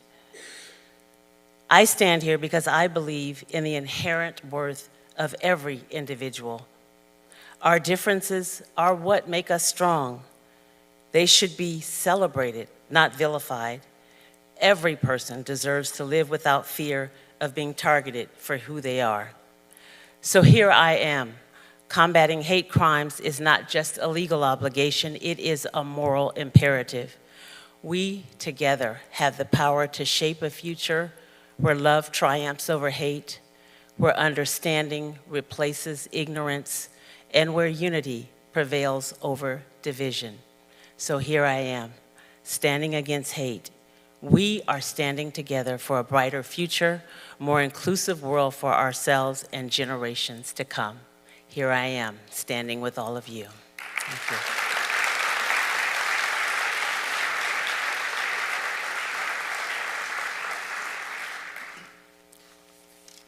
I stand here because I believe in the inherent worth of every individual. Our differences are what make us strong. They should be celebrated, not vilified. Every person deserves to live without fear of being targeted for who they are. So here I am. Combating hate crimes is not just a legal obligation, it is a moral imperative. We together have the power to shape a future where love triumphs over hate, where understanding replaces ignorance, and where unity prevails over division. So here I am, standing against hate. We are standing together for a brighter future, more inclusive world for ourselves and generations to come. Here I am, standing with all of you. Thank you.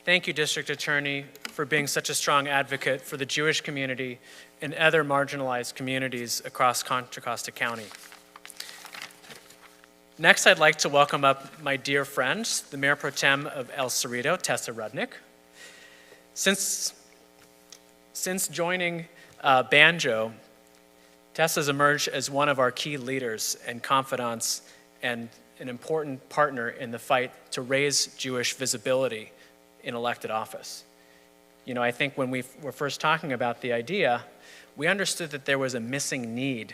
Thank you, District Attorney, for being such a strong advocate for the Jewish community and other marginalized communities across Contra Costa County. Next, I'd like to welcome up my dear friend, the Mayor Pro Tem of El Cerrito, Tessa Rudnick. Since joining Banjo, Tessa's emerged as one of our key leaders and confidants and an important partner in the fight to raise Jewish visibility in elected office. You know, I think when we were first talking about the idea, we understood that there was a missing need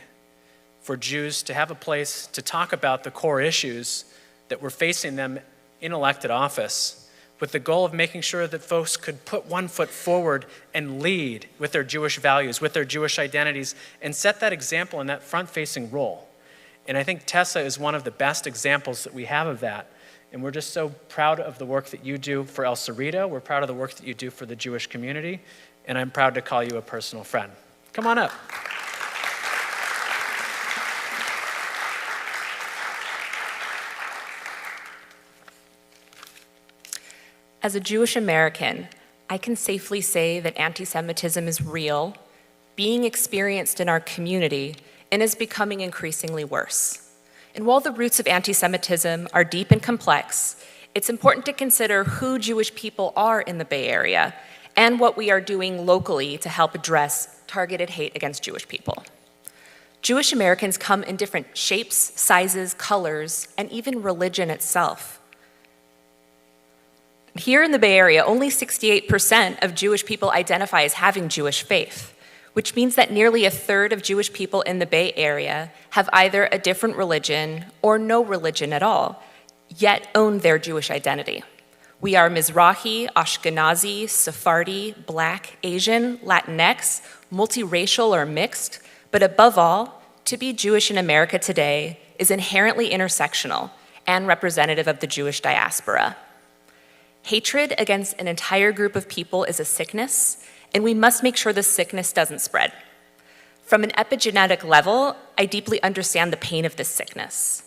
for Jews to have a place to talk about the core issues that were facing them in elected office, with the goal of making sure that folks could put one foot forward and lead with their Jewish values, with their Jewish identities, and set that example in that front-facing role. And I think Tessa is one of the best examples that we have of that. And we're just so proud of the work that you do for El Cerrito. We're proud of the work that you do for the Jewish community. And I'm proud to call you a personal friend. Come on up. As a Jewish American, I can safely say that anti-Semitism is real, being experienced in our community, and is becoming increasingly worse. And while the roots of anti-Semitism are deep and complex, it's important to consider who Jewish people are in the Bay Area and what we are doing locally to help address targeted hate against Jewish people. Jewish Americans come in different shapes, sizes, colors, and even religion itself. Here in the Bay Area, only 68% of Jewish people identify as having Jewish faith, which means that nearly a third of Jewish people in the Bay Area have either a different religion or no religion at all, yet own their Jewish identity. We are Mizrahi, Ashkenazi, Sephardi, Black, Asian, Latinx, multiracial or mixed, but above all, to be Jewish in America today is inherently intersectional and representative of the Jewish diaspora. Hatred against an entire group of people is a sickness, and we must make sure this sickness doesn't spread. From an epigenetic level, I deeply understand the pain of this sickness.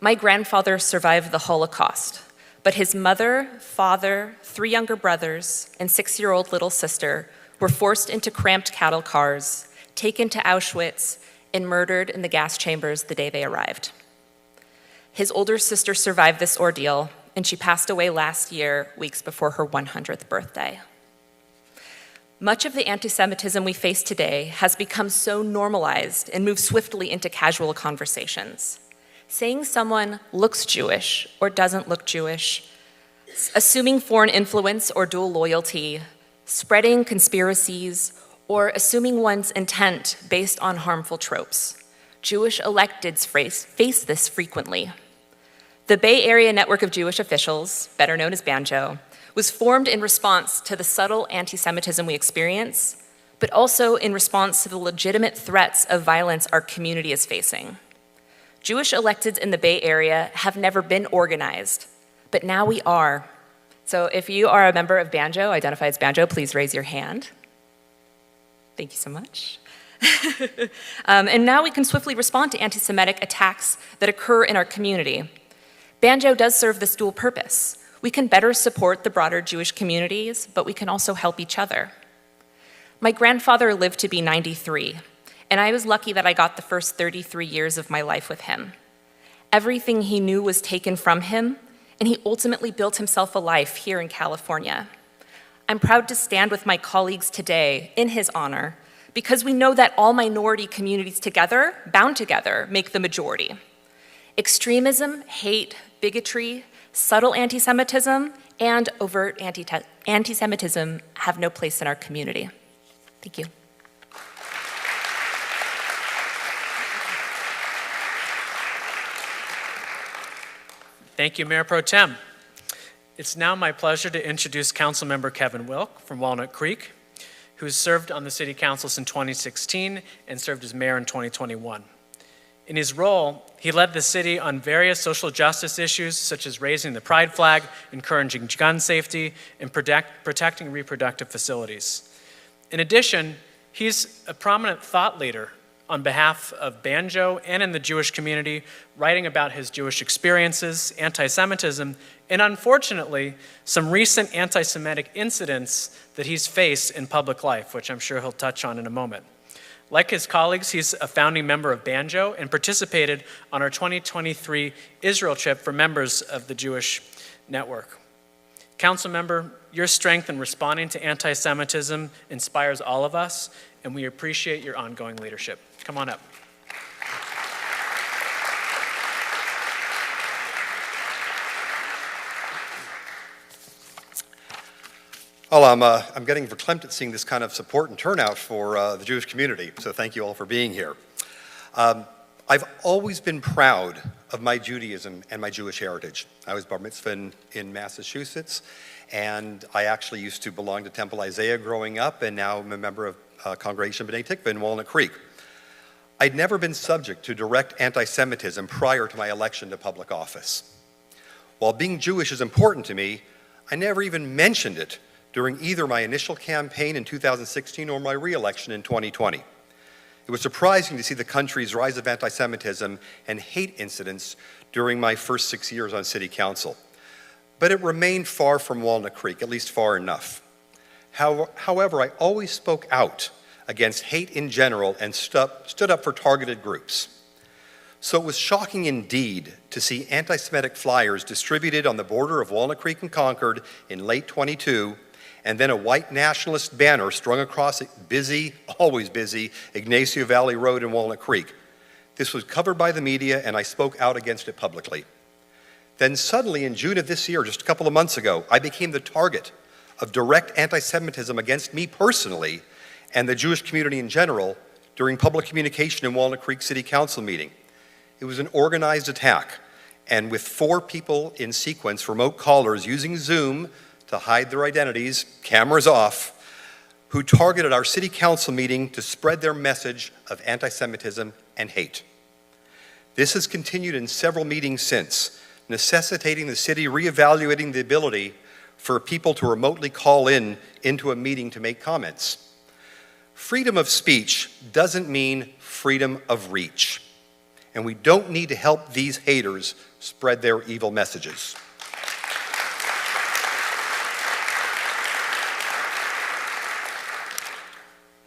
My grandfather survived the Holocaust, but his mother, father, 3 younger brothers, and 6-year-old little sister were forced into cramped cattle cars, taken to Auschwitz, and murdered in the gas chambers the day they arrived. His older sister survived this ordeal, and she passed away last year, weeks before her 100th birthday. Much of the anti-Semitism we face today has become so normalized and moved swiftly into casual conversations. Saying someone looks Jewish or doesn't look Jewish, assuming foreign influence or dual loyalty, spreading conspiracies, or assuming one's intent based on harmful tropes. Jewish electeds face this frequently. The Bay Area Network of Jewish Officials, better known as BANJO, was formed in response to the subtle anti-Semitism we experience, but also in response to the legitimate threats of violence our community is facing. Jewish electeds in the Bay Area have never been organized, but now we are. So if you are a member of BANJO, identify as BANJO, please raise your hand. Thank you so much. And now we can swiftly respond to anti-Semitic attacks that occur in our community. BANJO does serve this dual purpose. We can better support the broader Jewish communities, but we can also help each other. My grandfather lived to be 93, and I was lucky that I got the first 33 years of my life with him. Everything he knew was taken from him, and he ultimately built himself a life here in California. I'm proud to stand with my colleagues today in his honor, because we know that all minority communities together, bound together, make the majority. Extremism, hate, bigotry, subtle anti-Semitism, and overt anti-Semitism have no place in our community. Thank you. Thank you, Mayor Pro Tem. It's now my pleasure to introduce Councilmember Kevin Wilk from Walnut Creek, who has served on the City Council since 2016 and served as mayor in 2021. In his role, he led the city on various social justice issues such as raising the pride flag, encouraging gun safety, and protecting reproductive facilities. In addition, he's a prominent thought leader on behalf of BANJO and in the Jewish community, writing about his Jewish experiences, anti-Semitism, and unfortunately, some recent anti-Semitic incidents that he's faced in public life, which I'm sure he'll touch on in a moment. Like his colleagues, he's a founding member of BANJO and participated on our 2023 Israel trip for members of the Jewish network. Council member, your strength in responding to anti-Semitism inspires all of us, and we appreciate your ongoing leadership. Come on up. Well, I'm getting verklempt at seeing this kind of support and turnout for the Jewish community, so thank you all for being here. I've always been proud of my Judaism and my Jewish heritage. I was bar mitzvah in Massachusetts, and I actually used to belong to Temple Isaiah growing up, and now I'm a member of Congregation B'nai Tikva in Walnut Creek. I'd never been subject to direct anti-Semitism prior to my election to public office. While being Jewish is important to me, I never even mentioned it during either my initial campaign in 2016 or my re-election in 2020. It was surprising to see the country's rise of anti-Semitism and hate incidents during my first 6 years on City Council. But it remained far from Walnut Creek, at least far enough. However, I always spoke out against hate in general and stood up for targeted groups. So it was shocking indeed to see anti-Semitic flyers distributed on the border of Walnut Creek and Concord in late '22, and then a white nationalist banner strung across always busy, Ignacio Valley Road in Walnut Creek. This was covered by the media, and I spoke out against it publicly. Then suddenly, in June of this year, just a couple of months ago, I became the target of direct anti-Semitism against me personally and the Jewish community in general during public communication in Walnut Creek City Council meeting. It was an organized attack, and with 4 people in sequence, remote callers using Zoom to hide their identities, cameras off, who targeted our city council meeting to spread their message of anti-Semitism and hate. This has continued in several meetings since, necessitating the city reevaluating the ability for people to remotely call into a meeting to make comments. Freedom of speech doesn't mean freedom of reach, and we don't need to help these haters spread their evil messages.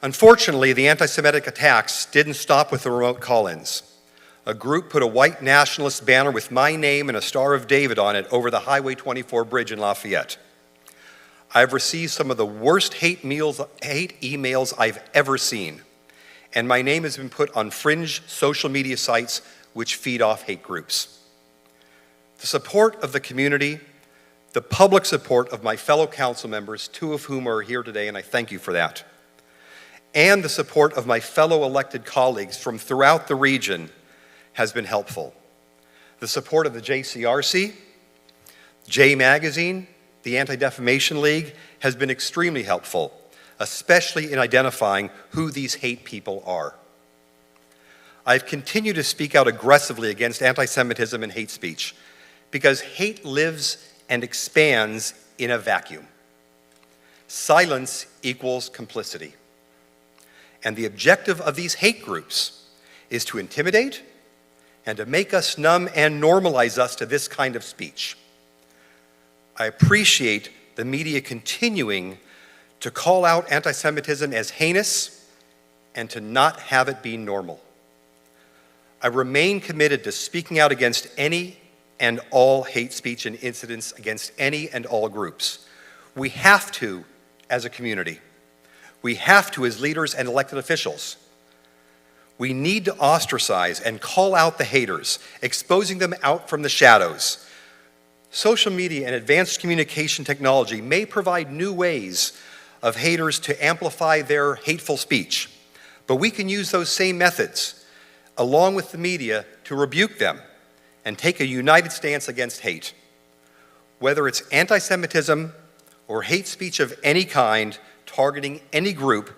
Unfortunately, the anti-Semitic attacks didn't stop with the remote call-ins. A group put a white nationalist banner with my name and a Star of David on it over the Highway 24 bridge in Lafayette. I've received some of the worst hate emails I've ever seen, and my name has been put on fringe social media sites which feed off hate groups. The support of the community, the public support of my fellow council members, 2 of whom are here today, and I thank you for that, and the support of my fellow elected colleagues from throughout the region has been helpful. The support of the JCRC, J Magazine, the Anti-Defamation League has been extremely helpful, especially in identifying who these hate people are. I've continued to speak out aggressively against anti-Semitism and hate speech because hate lives and expands in a vacuum. Silence equals complicity. And the objective of these hate groups is to intimidate and to make us numb and normalize us to this kind of speech. I appreciate the media continuing to call out anti-Semitism as heinous and to not have it be normal. I remain committed to speaking out against any and all hate speech and incidents against any and all groups. We have to as a community. We have to as leaders and elected officials. We need to ostracize and call out the haters, exposing them out from the shadows. Social media and advanced communication technology may provide new ways of haters to amplify their hateful speech, but we can use those same methods, along with the media, to rebuke them and take a united stance against hate. Whether it's anti-Semitism or hate speech of any kind targeting any group,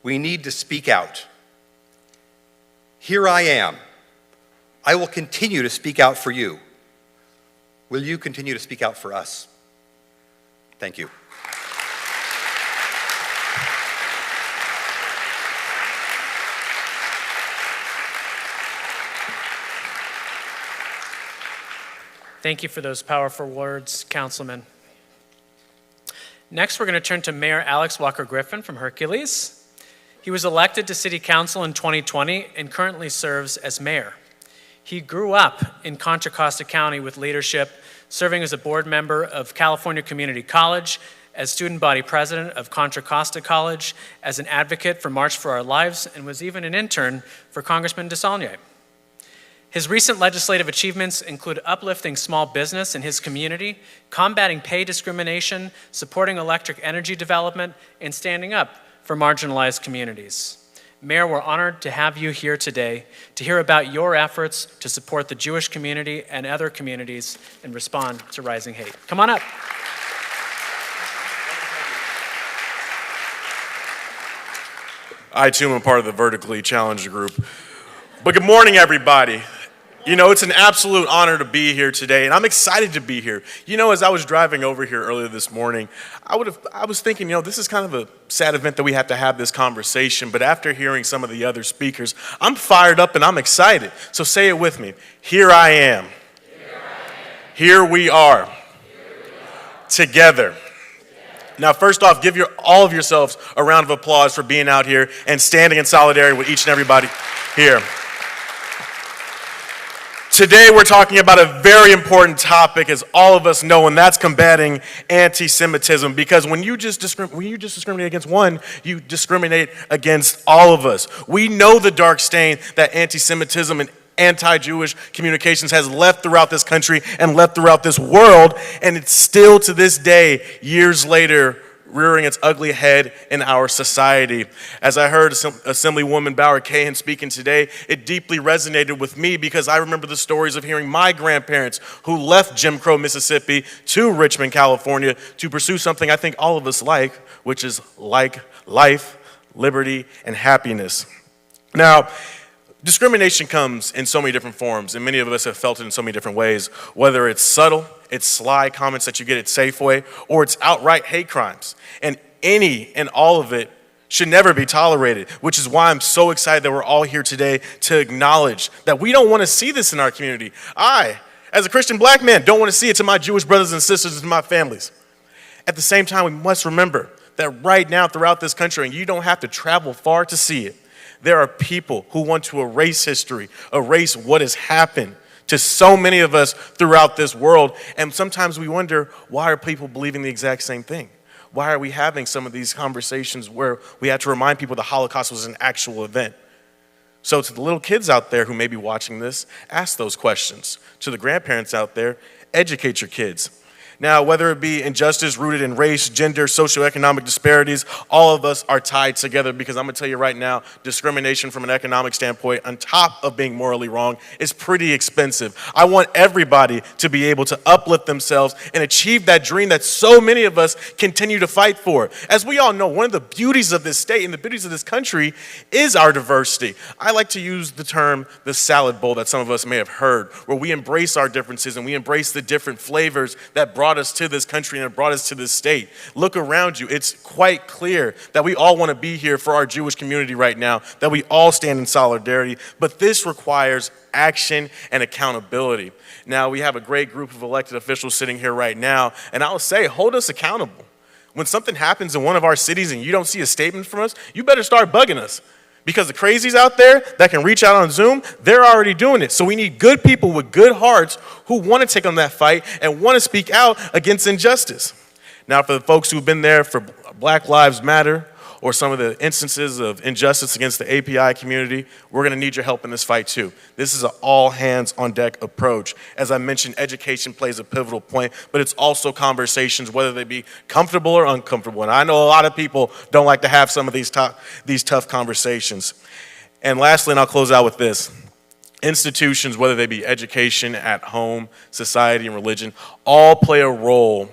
we need to speak out. Here I am. I will continue to speak out for you. Will you continue to speak out for us? Thank you. Thank you for those powerful words, Councilman. Next, we're going to turn to Mayor Alex Walker-Griffin from Hercules. He was elected to City Council in 2020 and currently serves as mayor. He grew up in Contra Costa County with leadership, serving as a board member of California Community College, as student body president of Contra Costa College, as an advocate for March for Our Lives, and was even an intern for Congressman DeSaulnier. His recent legislative achievements include uplifting small business in his community, combating pay discrimination, supporting electric energy development, and standing up for marginalized communities. Mayor, we're honored to have you here today to hear about your efforts to support the Jewish community and other communities and respond to rising hate. Come on up. I too am a part of the vertically challenged group. But good morning, everybody. You know, it's an absolute honor to be here today, and I'm excited to be here. You know, as I was driving over here earlier this morning, I was thinking, you know, this is kind of a sad event that we have to have this conversation, but after hearing some of the other speakers, I'm fired up and I'm excited. So say it with me. Here I am. Here we are. Together. Now, first off, give all of yourselves a round of applause for being out here and standing in solidarity with each and everybody here. Today, we're talking about a very important topic, as all of us know, and that's combating anti-Semitism. Because when you just discriminate against one, you discriminate against all of us. We know the dark stain that anti-Semitism and anti-Jewish communications has left throughout this country and left throughout this world, and it's still to this day, years later, rearing its ugly head in our society. As I heard Assemblywoman Bauer Cahan speaking today, it deeply resonated with me because I remember the stories of hearing my grandparents who left Jim Crow, Mississippi to Richmond, California to pursue something I think all of us like, which is like life, liberty, and happiness. Now, discrimination comes in so many different forms, and many of us have felt it in so many different ways, whether it's subtle, it's sly comments that you get at Safeway, or it's outright hate crimes. And any and all of it should never be tolerated, which is why I'm so excited that we're all here today to acknowledge that we don't want to see this in our community. I, as a Christian black man, don't want to see it to my Jewish brothers and sisters and to my families. At the same time, we must remember that right now throughout this country, and you don't have to travel far to see it, there are people who want to erase history, erase what has happened to so many of us throughout this world. And sometimes we wonder, why are people believing the exact same thing? Why are we having some of these conversations where we have to remind people the Holocaust was an actual event? So to the little kids out there who may be watching this, ask those questions. To the grandparents out there, educate your kids. Now, whether it be injustice rooted in race, gender, socioeconomic disparities, all of us are tied together because I'm going to tell you right now, discrimination from an economic standpoint, on top of being morally wrong, is pretty expensive. I want everybody to be able to uplift themselves and achieve that dream that so many of us continue to fight for. As we all know, one of the beauties of this state and the beauties of this country is our diversity. I like to use the term the salad bowl that some of us may have heard, where we embrace our differences and we embrace the different flavors that brought us to this country and brought us to this state. Look around you. It's quite clear that we all want to be here for our Jewish community right now, that we all stand in solidarity, but this requires action and accountability. Now, we have a great group of elected officials sitting here right now, and I'll say, hold us accountable. When something happens in one of our cities and you don't see a statement from us, you better start bugging us. Because the crazies out there that can reach out on Zoom, they're already doing it. So we need good people with good hearts who want to take on that fight and want to speak out against injustice. Now, for the folks who've been there for Black Lives Matter or some of the instances of injustice against the API community, we're going to need your help in this fight too. This is an all-hands-on-deck approach. As I mentioned, education plays a pivotal point, but it's also conversations, whether they be comfortable or uncomfortable. And I know a lot of people don't like to have some of these tough conversations. And lastly, and I'll close out with this, institutions, whether they be education, at home, society, and religion, all play a role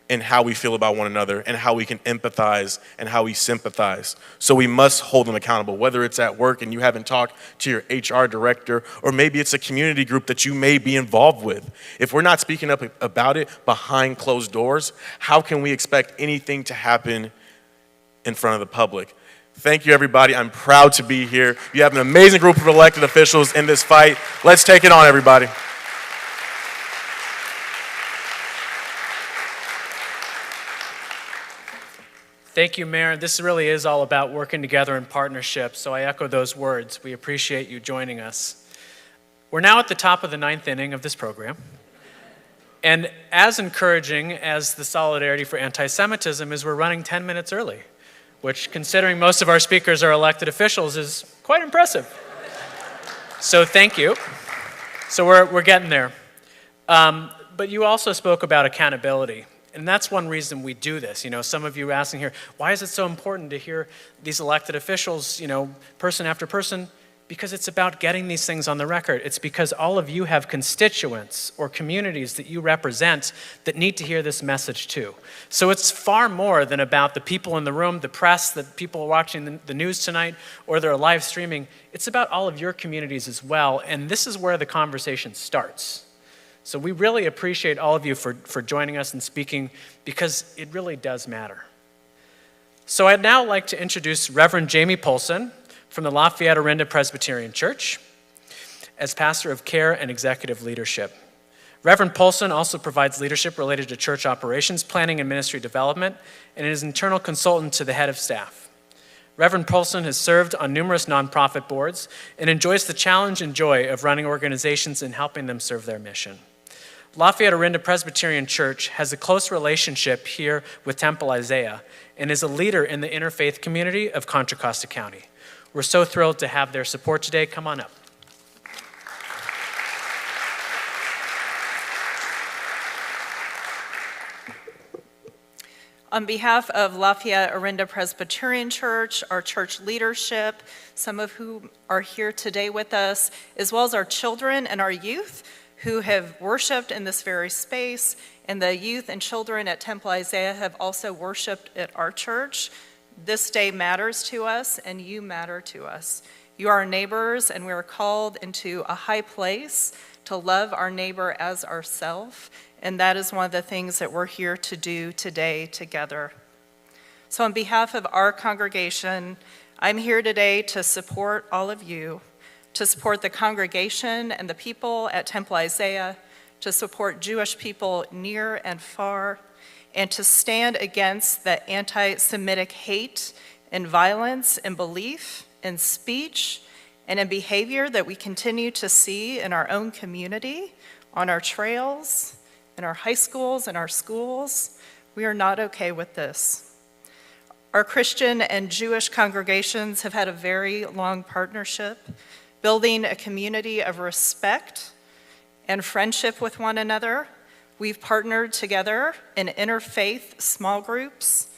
in how we feel about one another and how we can empathize and how we sympathize. So we must hold them accountable, whether it's at work and you haven't talked to your HR director, or maybe it's a community group that you may be involved with. If we're not speaking up about it behind closed doors, how can we expect anything to happen in front of the public? Thank you, everybody. I'm proud to be here. You have an amazing group of elected officials in this fight. Let's take it on, everybody. Thank you, Mayor. This really is all about working together in partnership, so I echo those words. We appreciate you joining us. We're now at the top of the 9th inning of this program, and as encouraging as the Solidarity for Anti-Semitism is, we're running 10 minutes early, which, considering most of our speakers are elected officials, is quite impressive. So thank you. So we're getting there. But you also spoke about accountability. And that's one reason we do this. You know, some of you are asking here, why is it so important to hear these elected officials, person after person? Because it's about getting these things on the record. It's because all of you have constituents or communities that you represent that need to hear this message too. So it's far more than about the people in the room, the press, the people watching the news tonight, or they're live streaming. It's about all of your communities as well, and this is where the conversation starts. So we really appreciate all of you for joining us and speaking, because it really does matter. So I'd now like to introduce Reverend Jamie Polson from the Lafayette Orinda Presbyterian Church as pastor of care and executive leadership. Reverend Polson also provides leadership related to church operations, planning, and ministry development, and is internal consultant to the head of staff. Reverend Polson has served on numerous nonprofit boards and enjoys the challenge and joy of running organizations and helping them serve their mission. Lafayette Orinda Presbyterian Church has a close relationship here with Temple Isaiah and is a leader in the interfaith community of Contra Costa County. We're so thrilled to have their support today. Come on up. On behalf of Lafayette Orinda Presbyterian Church, our church leadership, some of whom are here today with us, as well as our children and our youth who have worshiped in this very space, and the youth and children at Temple Isaiah have also worshiped at our church. This day matters to us, and you matter to us. You are our neighbors, and we are called into a high place to love our neighbor as ourselves. And that is one of the things that we're here to do today together. So on behalf of our congregation, I'm here today to support all of you, to support the congregation and the people at Temple Isaiah, to support Jewish people near and far, and to stand against the anti-Semitic hate and violence and belief and speech and in behavior that we continue to see in our own community, on our trails, in our high schools and our schools. We are not okay with this. Our Christian and Jewish congregations have had a very long partnership, building a community of respect and friendship with one another. We've partnered together in interfaith small groups.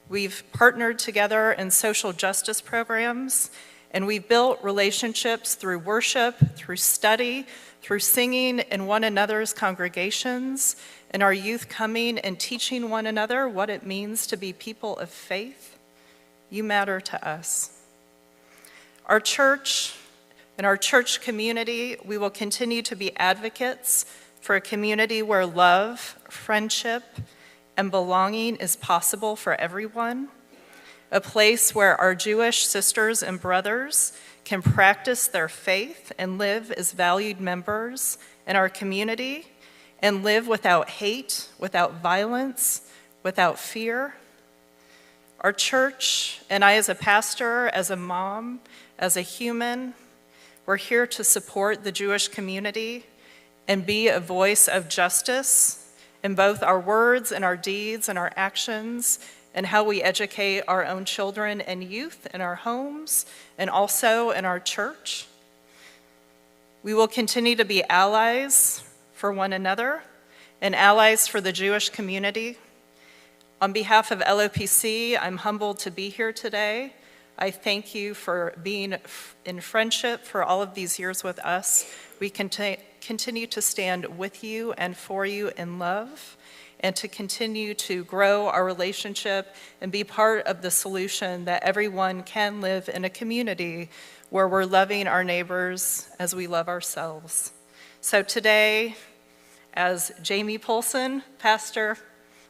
We've partnered together in social justice programs, and we've built relationships through worship, through study, through singing in one another's congregations, and our youth coming and teaching one another what it means to be people of faith. You matter to us. Our church and our church community, we will continue to be advocates for a community where love, friendship, and belonging is possible for everyone, a place where our Jewish sisters and brothers can practice their faith and live as valued members in our community and live without hate, without violence, without fear. Our church and I as a pastor, as a mom, as a human, we're here to support the Jewish community and be a voice of justice in both our words and our deeds and our actions, and how we educate our own children and youth in our homes and also in our church. We will continue to be allies for one another and allies for the Jewish community. On behalf of LOPC, I'm humbled to be here today. I thank you for being in friendship for all of these years with us. We continue to stand with you and for you in love, and to continue to grow our relationship and be part of the solution that everyone can live in a community where we're loving our neighbors as we love ourselves. So today, as Jamie Polson, pastor,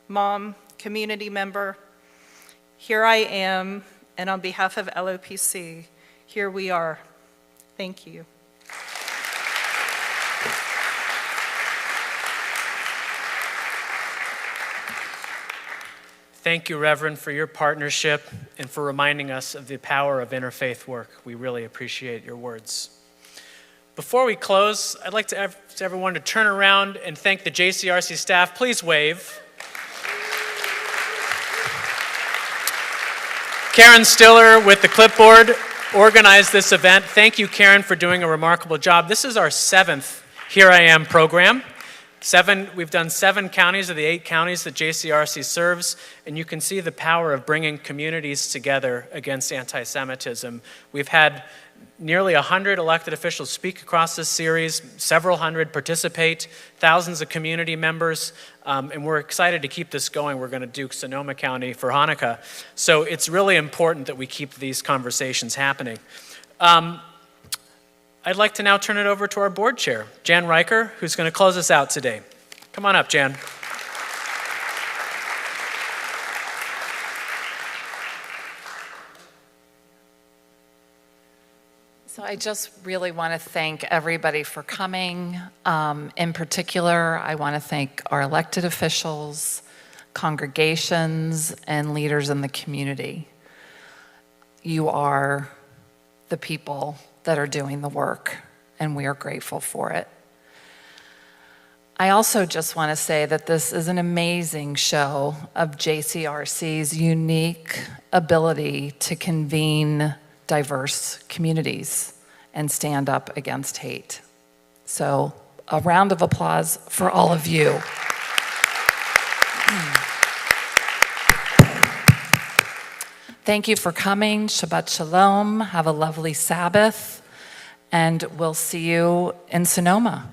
mom, community member, here I am, and on behalf of LOPC, here we are. Thank you. Thank you, Reverend, for your partnership and for reminding us of the power of interfaith work. We really appreciate your words. Before we close, I'd like to ask everyone to turn around and thank the JCRC staff. Please wave. Karen Stiller with the clipboard organized this event. Thank you, Karen, for doing a remarkable job. This is our 7th Here I Am program. We've done 7 counties of the 8 counties that JCRC serves, and you can see the power of bringing communities together against anti-Semitism. We've had nearly 100 elected officials speak across this series, several hundred participate, thousands of community members, and we're excited to keep this going. We're going to do Sonoma County for Hanukkah. So it's really important that we keep these conversations happening. I'd like to now turn it over to our board chair, Jan Riker, who's going to close us out today. Come on up, Jan. So I just really want to thank everybody for coming. In particular, I want to thank our elected officials, congregations, and leaders in the community. You are the people that are doing the work, and we are grateful for it. I also just want to say that this is an amazing show of JCRC's unique ability to convene diverse communities and stand up against hate. So a round of applause for all of you. Thank you for coming. Shabbat Shalom. Have a lovely Sabbath. And we'll see you in Sonoma.